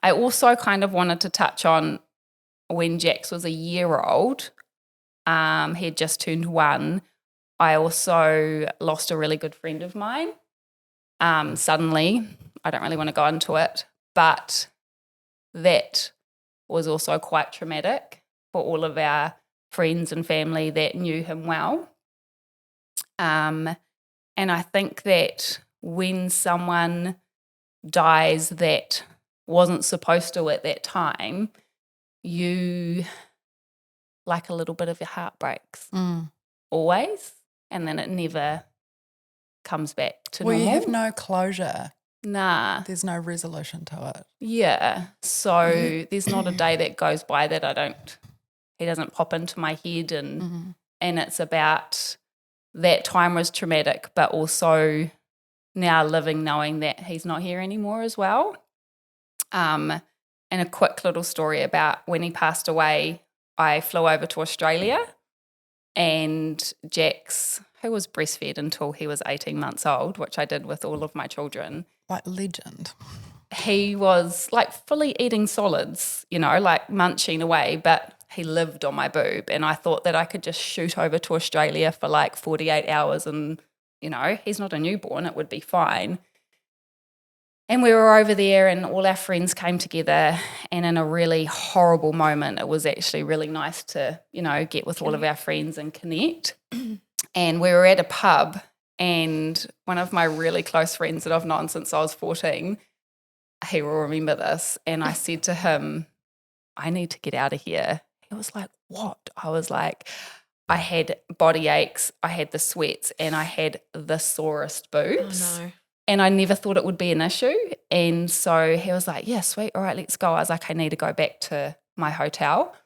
I also kind of wanted to touch on when Jax was a year old. He had just turned 1. I also lost a really good friend of mine. Suddenly, I don't really want to go into it, but that was also quite traumatic for all of our friends and family that knew him well. And I think that when someone dies that wasn't supposed to at that time, you, like, a little bit of your heart breaks always, and then it never comes back to Well, normal. you have no closure. Nah. There's no resolution to it. Yeah. So there's not a day that goes by that he doesn't pop into my head, and it's about that time was traumatic, but also now living knowing that he's not here anymore as well. And a quick little story about when he passed away, I flew over to Australia, and Jax, who was breastfed until he was 18 months old, which I did with all of my children, Like legend. he was like fully eating solids, like munching away, but he lived on my boob. And I thought that I could just shoot over to Australia for like 48 hours and, he's not a newborn, it would be fine. And we were over there and all our friends came together, and in a really horrible moment, it was actually really nice to, get with all of our friends and connect. And we were at a pub, and one of my really close friends that I've known since I was 14, he will remember this, and I said to him, I need to get out of here. He was like, what? I was like, I had body aches, I had the sweats, and I had the sorest boobs. Oh, no. And I never thought it would be an issue. And so he was like, yeah, sweet, all right, let's go. I was like, I need to go back to my hotel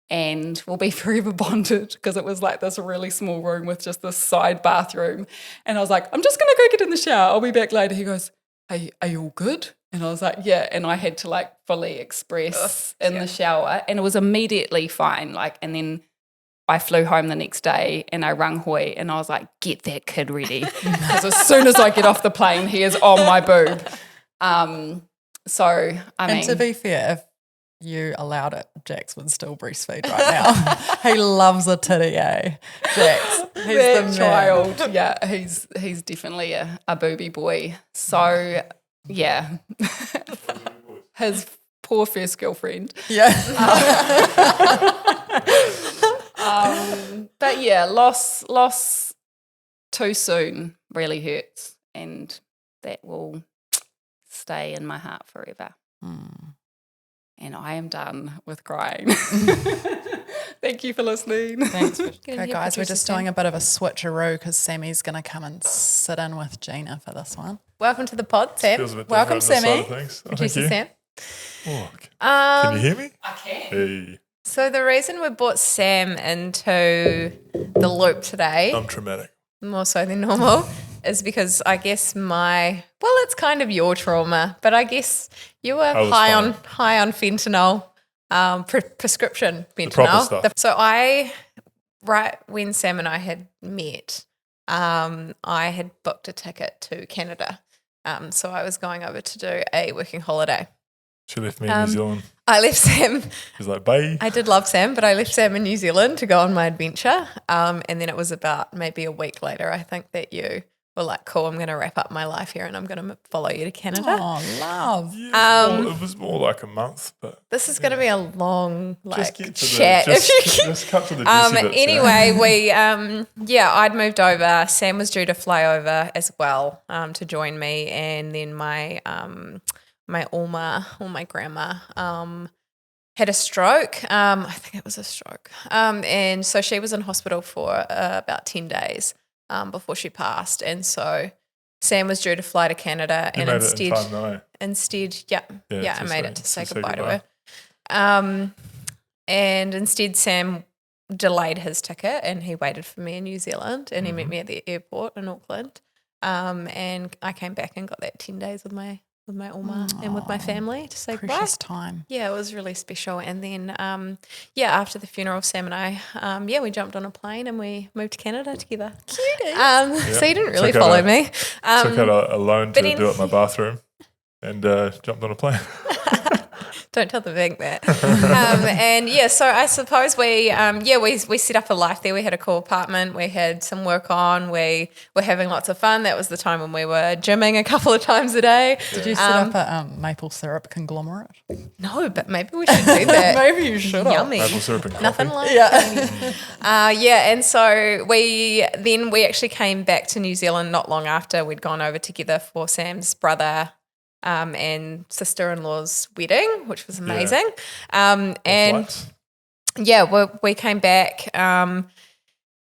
and we'll be forever bonded, because it was like this really small room with just this side bathroom. And I was like, I'm just going to go get in the shower. I'll be back later. He goes, are you all good? And I was like, yeah. And I had to like fully express in the shower, and it was immediately fine. And then I flew home the next day and I rang Hoy and I was like, get that kid ready. Because as soon as I get off the plane, he is on my boob. And to be fair, if you allowed it, Jax would still breastfeed right now. He loves a titty, eh? Jax. He's that the man. child. Yeah, he's definitely a booby boy. So, yeah. His poor first girlfriend. Yeah. But yeah, loss too soon really hurts, and that will stay in my heart forever. And I am done with crying. Thank you for listening. Thanks. Good Okay, idea, guys, we're producer just Sam. doing a bit of a switcheroo because Sammy's going to come and sit in with Gina for this one. Welcome to the pod, Sam. Feels a bit Welcome, different on this Sammy. side of things. Oh, thank Producer you. Sam. Oh, can you hear me? I can. Hey, So the reason we brought Sam into the loop today, I'm traumatic. more so than normal, is because I guess it's kind of your trauma, but I guess you were was high fine. on fentanyl, prescription fentanyl. proper stuff. So right when Sam and I had met, I had booked a ticket to Canada. So I was going over to do a working holiday. She left me in New Zealand. I left Sam. She's like, bye. I did love Sam, but I left Sam in New Zealand to go on my adventure. And then it was about maybe a week later, I think, that you were like, cool, I'm going to wrap up my life here and I'm going to follow you to Canada. Oh, love. Yeah, it was more like a month, but This is going to be a long just get to chat. the, just cut to the juicy bits. Anyway, we I'd moved over. Sam was due to fly over as well to join me, and then my Oma or my grandma had a stroke. I think it was a stroke, and so she was in hospital for about 10 days before she passed, and so Sam was due to fly to Canada, You and made instead, it in time, though, eh? I made it to say goodbye to bye. her. And instead, Sam delayed his ticket and he waited for me in New Zealand, and he met me at the airport in Auckland. And I came back and got that 10 days with my Oma and with my family to say goodbye. Precious time. Yeah, it was really special. And then, after the funeral, Sam and I, we jumped on a plane and we moved to Canada together. Cutie. So you didn't really Took out follow a- me. Took out a loan to but do it in my bathroom and jumped on a plane. Don't tell the bank that. And yeah, so I suppose we set up a life there. We had a cool apartment. We had some work on. We were having lots of fun. That was the time when we were gymming a couple of times a day. Did you set up a maple syrup conglomerate? No, but maybe we should do that. Maybe you should. Yummy. Maple syrup and coffee. Nothing like and so we actually came back to New Zealand not long after we'd gone over together for Sam's brother and sister-in-law's wedding, which was amazing. And Flights. yeah, we came back. And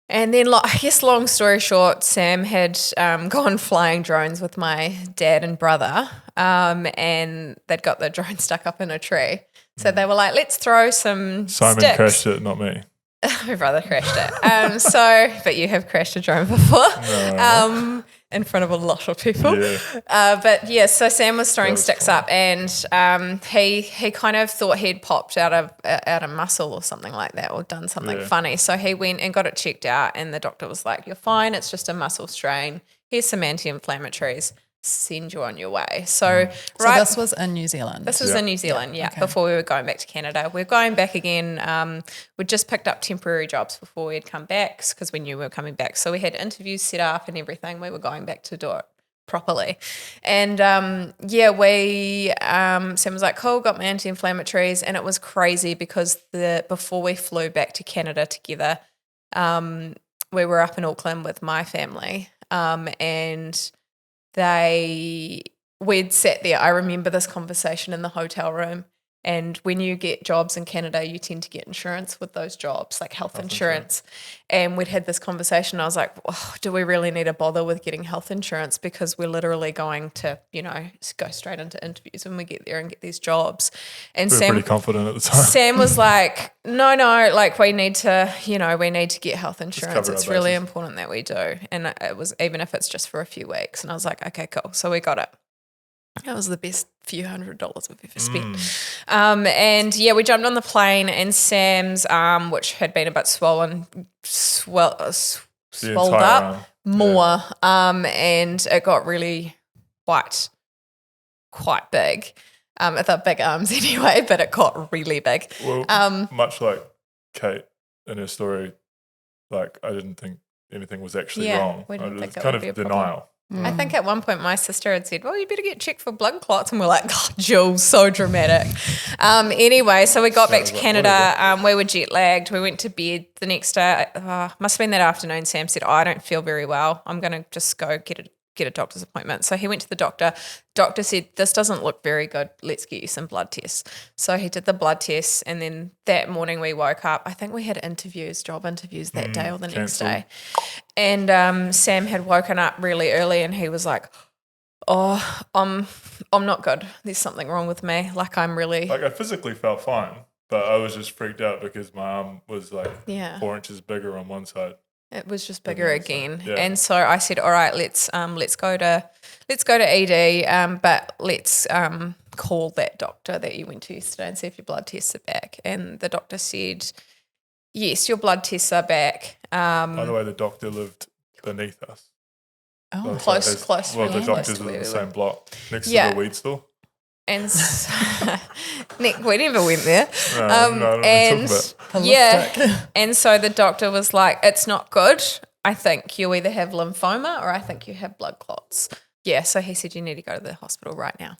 then, I guess, long story short, Sam had gone flying drones with my dad and brother, and they'd got the drone stuck up in a tree. So they were like, let's throw some Simon sticks. crashed it, not me. My brother crashed it. But you have crashed a drone before. In front of a lot of people. Yeah. So Sam was throwing was sticks fun. up, and he kind of thought he'd popped out a muscle or something like that, or done something funny. So he went and got it checked out, and the doctor was like, "You're fine. It's just a muscle strain. Here's some anti-inflammatories. Send you on your way." So this was in New Zealand. This was in New Zealand, before we were going back to Canada. We're going back again. We'd just picked up temporary jobs before we'd come back because we knew we were coming back. So we had interviews set up and everything. We were going back to do it properly. And Sam was like, cool, got my anti-inflammatories. And it was crazy because before we flew back to Canada together, we were up in Auckland with my family and we'd sat there. I remember this conversation in the hotel room. And when you get jobs in Canada, you tend to get insurance with those jobs, like health insurance. And we'd had this conversation. I was like, do we really need to bother with getting health insurance? Because we're literally going to, go straight into interviews when we get there and get these jobs. And We were pretty confident at the time. Sam was like, no, like we need to get health insurance. cover It's our really bases. important that we do. And it was, even if it's just for a few weeks. And I was like, okay, cool. So we got it. That was the best few $100s we've ever spent. We jumped on the plane, and Sam's arm, which had been a bit swollen, swelled entire up arm. more, and it got really quite big. It got big arms anyway, but it got really big. Well, much like Kate in her story, like I didn't think anything was actually wrong. we didn't It think was it kind would be a of problem. denial. I think at one point my sister had said, well, you better get checked for blood clots. And we're like, oh, Jules, so dramatic. Anyway, so we got back to like Canada. We were jet lagged. We went to bed the next day. Must have been that afternoon. Sam said, I don't feel very well. I'm going to just go get a doctor's appointment. So he went to the doctor. Doctor said, this doesn't look very good. Let's get you some blood tests. So he did the blood tests, and then that morning we woke up. I think we had job interviews that day or the next cancelled. day. And Sam had woken up really early, and he was like, oh, I'm not good. There's something wrong with me. Like I'm really Like I physically felt fine, but I was just freaked out because my arm was like Yeah. 4 inches bigger on one side. It was just bigger Bigger, so, again. yeah. And so I said, all right, let's go to ED, but let's call that doctor that you went to yesterday and see if your blood tests are back. And the doctor said, yes, your blood tests are back. By the way, the doctor lived beneath us. Oh, So Close, his- close, Well, really the close doctors to were in where the we same were. block next Yeah. to the weed store. And Nick, we never went there. No, I don't know what you're talking about. Yeah. And so the doctor was like, it's not good. I think you either have lymphoma or I think you have blood clots. Yeah. So he said, you need to go to the hospital right now.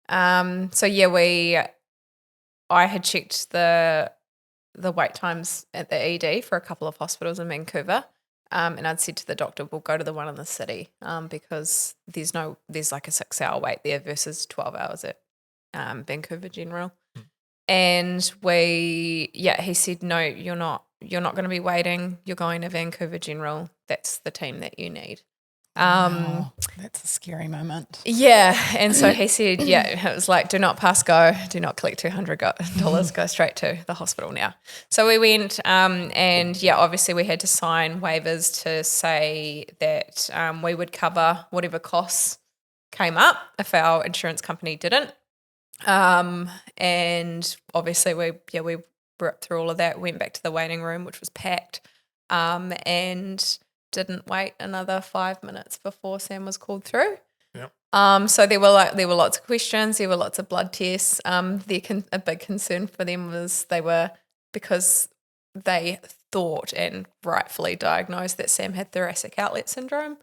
I had checked the wait times at the ED for a couple of hospitals in Vancouver. And I'd said to the doctor, we'll go to the one in the city because there's like a 6-hour wait there versus 12 hours at Vancouver General. And he said, no, you're not going to be waiting. You're going to Vancouver General. That's the team that you need. wow. That's a scary moment. Yeah. And so he said, it was like, do not pass go, do not collect $200, go straight to the hospital now. So we went and obviously we had to sign waivers to say that we would cover whatever costs came up if our insurance company didn't. And obviously we were up through all of that, went back to the waiting room, which was packed, and didn't wait another 5 minutes before Sam was called through. Yep. So there were lots of questions. There were lots of blood tests. A big concern for them was because they thought and rightfully diagnosed that Sam had thoracic outlet syndrome.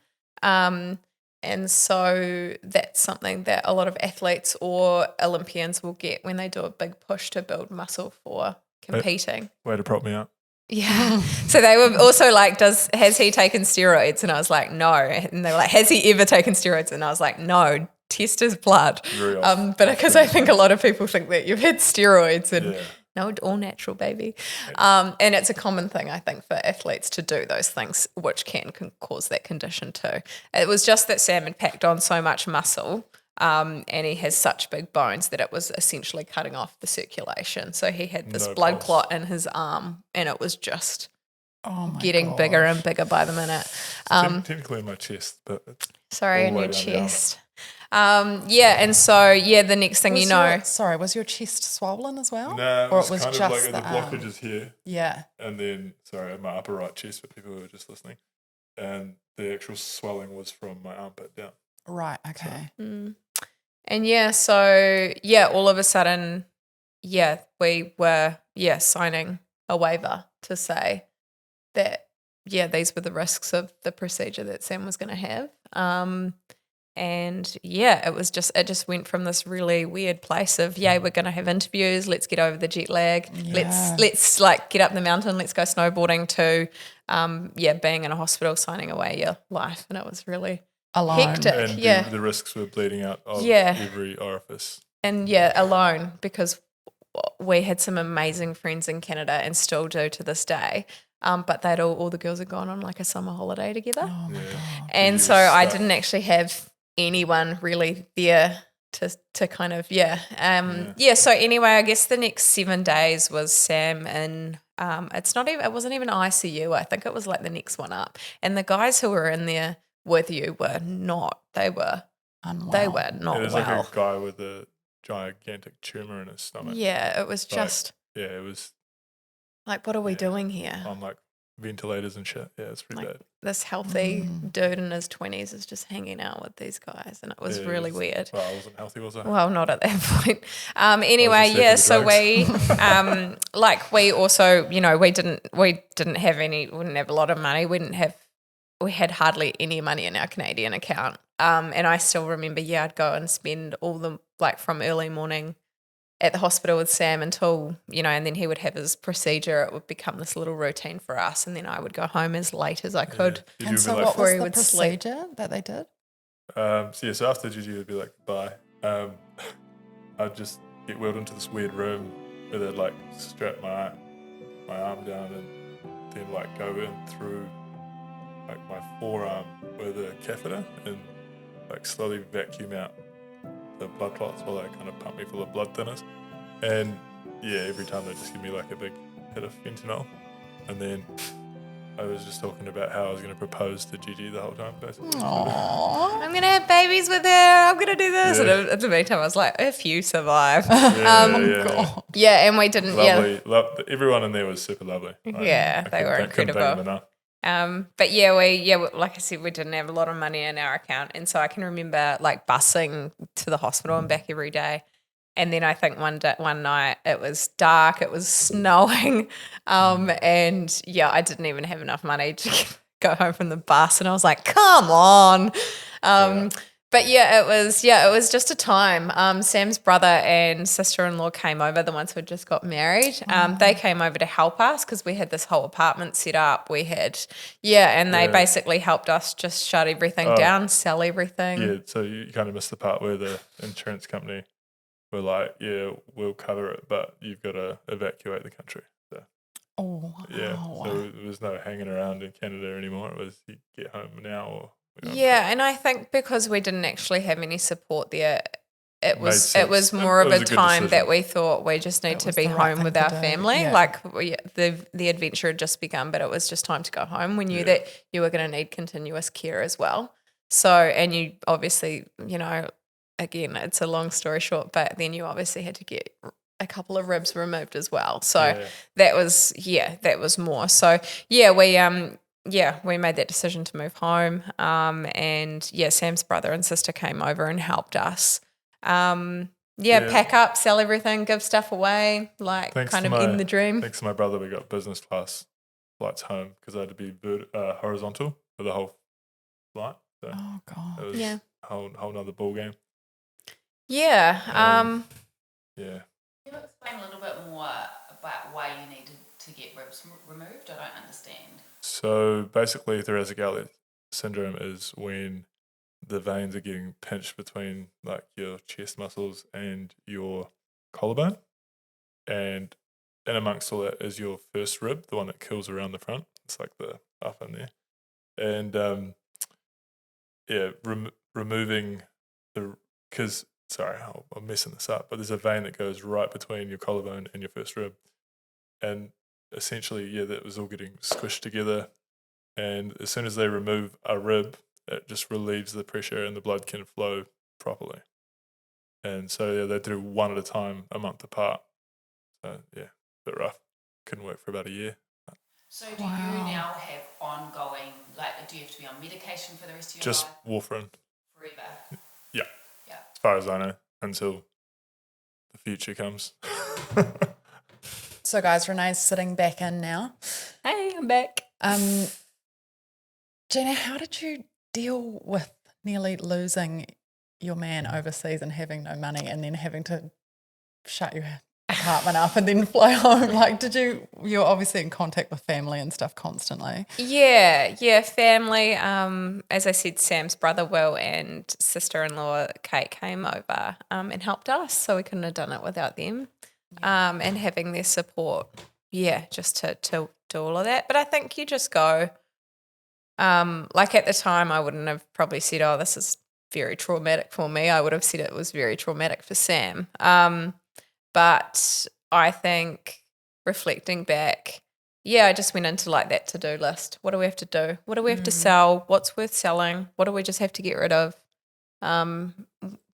And so that's something that a lot of athletes or Olympians will get when they do a big push to build muscle for competing. Way to prop me up. Yeah. So they were also like, has he taken steroids? And I was like, no. And they were like, has he ever taken steroids? And I was like, no, test his blood. Very often. But because I think a lot of people think that you've had steroids and no, all natural, baby. And it's a common thing, I think, for athletes to do those things, which can cause that condition too. It was just that Sam had packed on so much muscle and he has such big bones that it was essentially cutting off the circulation. So he had this blood clot in his arm and it was just getting bigger and bigger by the minute. Technically in my chest, but it's sorry, all in the way your down chest. And so, the next thing you know. Was your chest swollen as well? No, or it was kind of like the blockages here. Yeah. And then, my upper right chest for people who are just listening. And the actual swelling was from my armpit down. Right, okay. And all of a sudden, we were, signing a waiver to say that, these were the risks of the procedure that Sam was going to have. It just went from this really weird place of, we're going to have interviews, let's get over the jet lag, let's like get up the mountain, let's go snowboarding, to, being in a hospital, signing away your life. And it was really hectic. And the risks were bleeding out of every orifice. And alone, because we had some amazing friends in Canada and still do to this day. But they'd all the girls had gone on like a summer holiday together. Oh my God. And so I didn't actually have anyone really there to kind of so anyway, I guess the next 7 days was Sam in it wasn't even ICU. I think it was like the next one up, and the guys who were in there with you were not unwell. They were not it was well. like a guy with a gigantic tumor in his stomach. It was just it was like, what are we doing here? On like ventilators and shit. Yeah, it's pretty bad. This healthy dude in his 20s is just hanging out with these guys, and it was really weird. Well, I wasn't healthy, was I? Well, not at that point. So we, we also, we didn't have a lot of money. We had hardly any money in our Canadian account. And I still remember, I'd go and spend all the, from early morning at the hospital with Sam until, and then he would have his procedure. It would become this little routine for us, and then I would go home as late as I could. And so what was the procedure that they did? So after Gigi would be like, bye, I'd just get wheeled into this weird room where they'd like strap my arm down and then like go in through like my forearm with a catheter and like slowly vacuum out the blood clots while they kind of pump me full of blood thinners. And every time they just give me like a big hit of fentanyl. And then I was just talking about how I was going to propose to Gigi the whole time, basically. Aww. I'm going to have babies with her. I'm going to do this. And at the meantime, I was like, if you survive. And we didn't. Lovely. Everyone in there was super lovely. They were incredible. Like I said, we didn't have a lot of money in our account. And so I can remember like busing to the hospital and back every day. And then I think one night it was dark, it was snowing. And I didn't even have enough money to go home from the bus. And I was like, come on. But it was just a time. Sam's brother and sister-in-law came over, the ones who had just got married. They came over to help us because we had this whole apartment set up. We had, and they basically helped us just shut everything down, sell everything. Yeah, so you kind of missed the part where the insurance company were like, we'll cover it, but you've got to evacuate the country. So, so there was no hanging around in Canada anymore. It was you get home now or... and I think because we didn't actually have any support there, it was more of a time that we thought we just need to be home with our family. Yeah. Like the adventure had just begun, but it was just time to go home. We knew that you were going to need continuous care as well. So, and you obviously, again, it's a long story short, but then you obviously had to get a couple of ribs removed as well. So that was more. So we we made that decision to move home. And Sam's brother and sister came over and helped us. Pack up, sell everything, give stuff away, like in the dream. Thanks to my brother, we got business class flights home because I had to be horizontal for the whole flight. So Oh God. it was a whole nother ball game. Yeah. Yeah. Can you explain a little bit more about why you needed to get ribs removed? I don't understand. So basically, thoracic outlet syndrome is when the veins are getting pinched between like your chest muscles and your collarbone, and in amongst all that is your first rib, the one that curls around the front. It's like the up in there, and removing the I'm messing this up, but there's a vein that goes right between your collarbone and your first rib, and essentially, that was all getting squished together. And as soon as they remove a rib, it just relieves the pressure and the blood can flow properly. And so they do one at a time, a month apart. So a bit rough. Couldn't work for about a year. So do you now have ongoing, do you have to be on medication for the rest of your just life? Just warfarin. Forever? Yeah. As far as I know, until the future comes. So guys, Renee's sitting back in now. Hey, I'm back. Gina, how did you deal with nearly losing your man overseas and having no money and then having to shut your apartment up and then fly home? Like, you're obviously in contact with family and stuff constantly. Yeah, family. As I said, Sam's brother Will and sister-in-law Kate came over and helped us, so we couldn't have done it without them. And having their support, just to do all of that. But I think you just go, like at the time I wouldn't have probably said, oh, this is very traumatic for me. I would have said it was very traumatic for Sam. But I think reflecting back, I just went into like that to-do list. What do we have to do? What do we have to sell? What's worth selling? What do we just have to get rid of?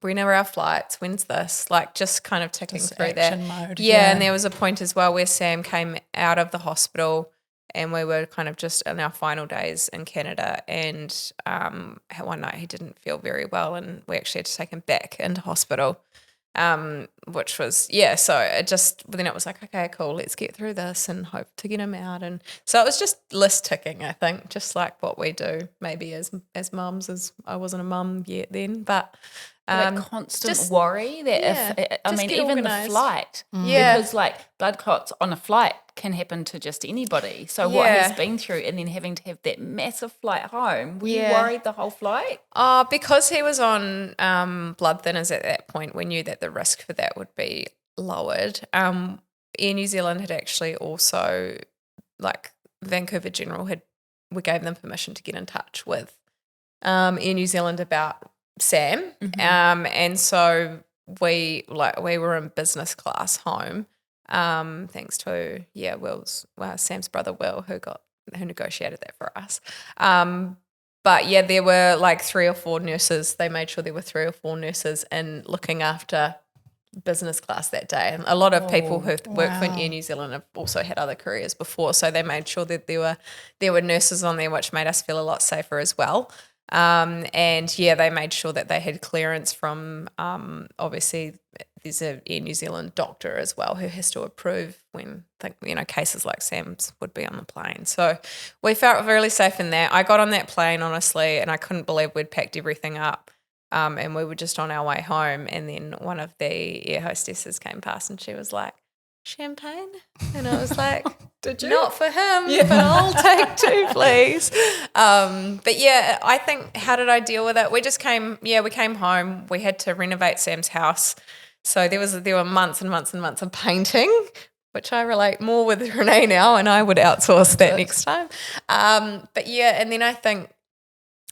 When are our flights? When's this? Like just kind of ticking Just through action that. mode, Yeah, and there was a point as well where Sam came out of the hospital and we were kind of just in our final days in Canada, and one night he didn't feel very well and we actually had to take him back into hospital, which was, so then it was like, okay, cool, let's get through this and hope to get him out. And so it was just list ticking, I think, just like what we do maybe as mums, as I wasn't a mum yet then, but That constant worry that even organised. the flight, because like blood clots on a flight can happen to just anybody. So what he's been through and then having to have that massive flight home, were you worried the whole flight? Because he was on blood thinners at that point, we knew that the risk for that would be lowered. Air New Zealand had actually also, like Vancouver General we gave them permission to get in touch with Air New Zealand about Sam, and so we were in business class home, thanks to Sam's brother Will who negotiated that for us. But there were like 3 or 4 nurses. They made sure there were 3 or 4 nurses in looking after business class that day, and a lot of people who've worked for Air New Zealand have also had other careers before, so they made sure that there were nurses on there, which made us feel a lot safer as well. They made sure that they had clearance from, obviously there's a Air New Zealand doctor as well who has to approve when, cases like Sam's would be on the plane. So we felt really safe in that. I got on that plane, honestly, and I couldn't believe we'd packed everything up. And we were just on our way home, and then one of the air hostesses came past and she was like, champagne? And I was like, Did you? Not for him, but I'll take 2, please. I think, how did I deal with it? We came home. We had to renovate Sam's house. So there were months and months and months of painting, which I relate more with Renee now, and I would outsource that next time. And then I think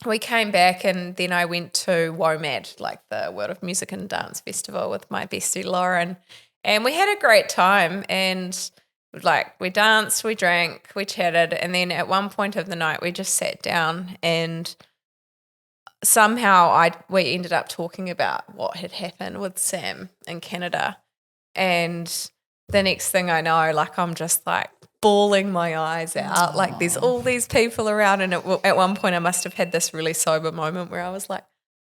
we came back, and then I went to WOMAD, like the World of Music and Dance Festival, with my bestie Lauren. And we had a great time, and we danced, we drank, we chatted, and then at one point of the night we just sat down, and somehow we ended up talking about what had happened with Sam in Canada. And the next thing I know, I'm just bawling my eyes out. Like there's all these people around, and at one point I must have had this really sober moment where I was like,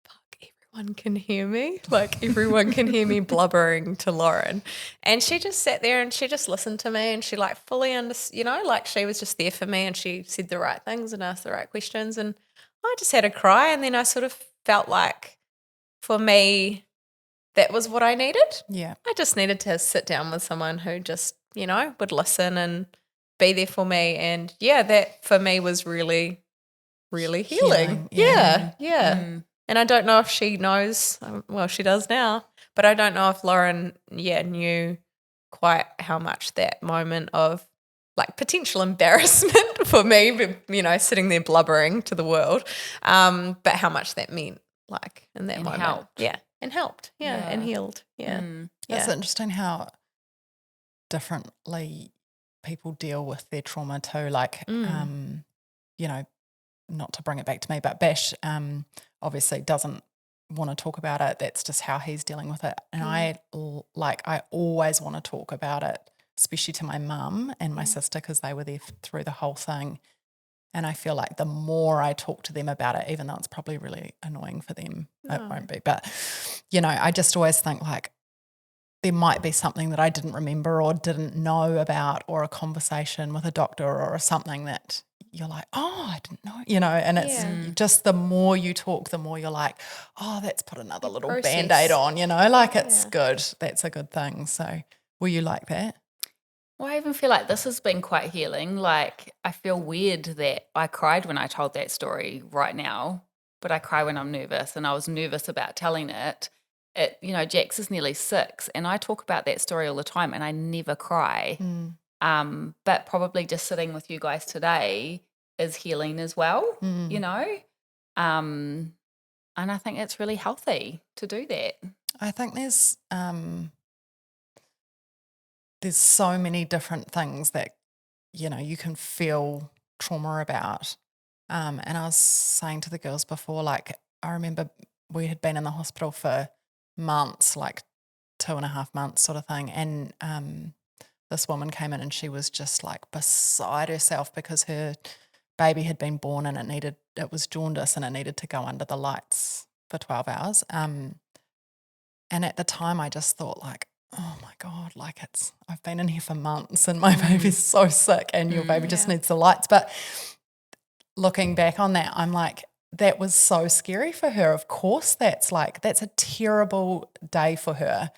fuck, everyone can hear me. Like everyone can hear me blubbering to Lauren. And she just sat there and she just listened to me, and she like fully understood, like she was just there for me, and she said the right things and asked the right questions. And I just had a cry, and then I sort of felt like for me, that was what I needed. Yeah. I just needed to sit down with someone who just, would listen and be there for me. And that for me was really, really healing. Yeah. And I don't know if she knows, well, she does now, but I don't know if Lauren, knew quite how much that moment of like potential embarrassment for me, sitting there blubbering to the world, but how much that meant like in that moment. Helped. Yeah. And helped, and healed, It's interesting how differently people deal with their trauma too. Like, not to bring it back to me, but Bash obviously doesn't want to talk about it. That's just how he's dealing with it. And I always want to talk about it, especially to my mum and my sister, because they were there through the whole thing. And I feel like the more I talk to them about it, even though it's probably really annoying for them, it won't be. But, I just always think like there might be something that I didn't remember or didn't know about, or a conversation with a doctor or something that you're like, oh, I didn't know, and it's just the more you talk, the more you're like, oh, that's put another little Band-Aid on, like it's good. That's a good thing. So were you like that? Well, I even feel like this has been quite healing. Like, I feel weird that I cried when I told that story right now, but I cry when I'm nervous, and I was nervous about telling it. Jax is nearly 6, and I talk about that story all the time, and I never cry. But probably just sitting with you guys today is healing as well, And I think it's really healthy to do that. I think there's so many different things that, you can feel trauma about. And I was saying to the girls before, like, I remember we had been in the hospital for months, like 2.5 months sort of thing. And this woman came in and she was just like beside herself because her baby had been born and it was jaundice and it needed to go under the lights for 12 hours. And at the time I just thought like, oh my God, like I've been in here for months and my baby's so sick and your baby just needs the lights. But looking back on that, I'm like, that was so scary for her. Of course, that's a terrible day for her.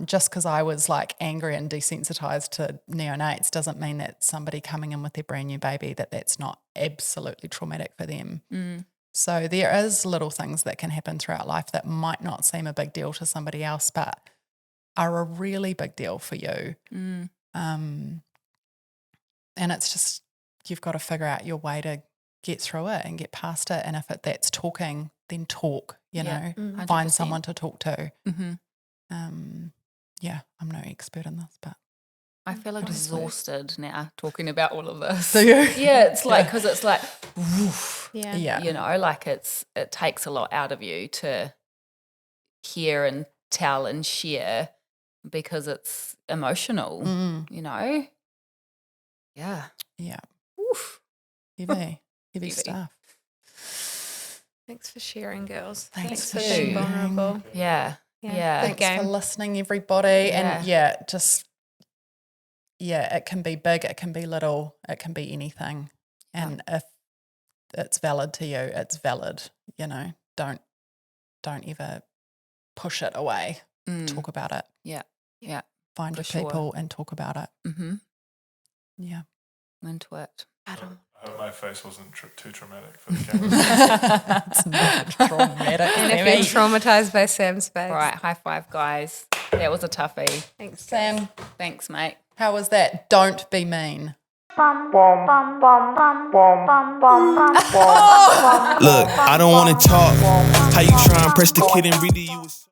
Just because I was like angry and desensitized to neonates doesn't mean that somebody coming in with their brand new baby, that's not absolutely traumatic for them. So there is little things that can happen throughout life that might not seem a big deal to somebody else, but are a really big deal for you. And it's just, you've got to figure out your way to get through it and get past it. And if that's talking, then talk, find someone to talk to. I'm no expert in this, but I feel exhausted now talking about all of this. Do you? Yeah, it's like, because it's like, woof, Yeah. Like it takes a lot out of you to hear and tell and share because it's emotional, Yeah. Yeah. Oof. Heavy stuff. Thanks for sharing, girls. Thanks for for being sharing. vulnerable. Yeah. Thanks game. for listening, everybody. And it can be big, it can be little, it can be anything. And if it's valid to you, it's valid. Don't ever push it away. Talk about it. Yeah. Find your people and talk about it. Yeah. I'm into it. I hope my face wasn't too traumatic for the camera. It's not traumatic. And if you're traumatized by Sam's face. All right, high five, guys. That was a toughie. Thanks, Sam, Thanks, mate. how was that? Don't be mean. Look, I don't wanna talk. How you try and press the kid and read it? You was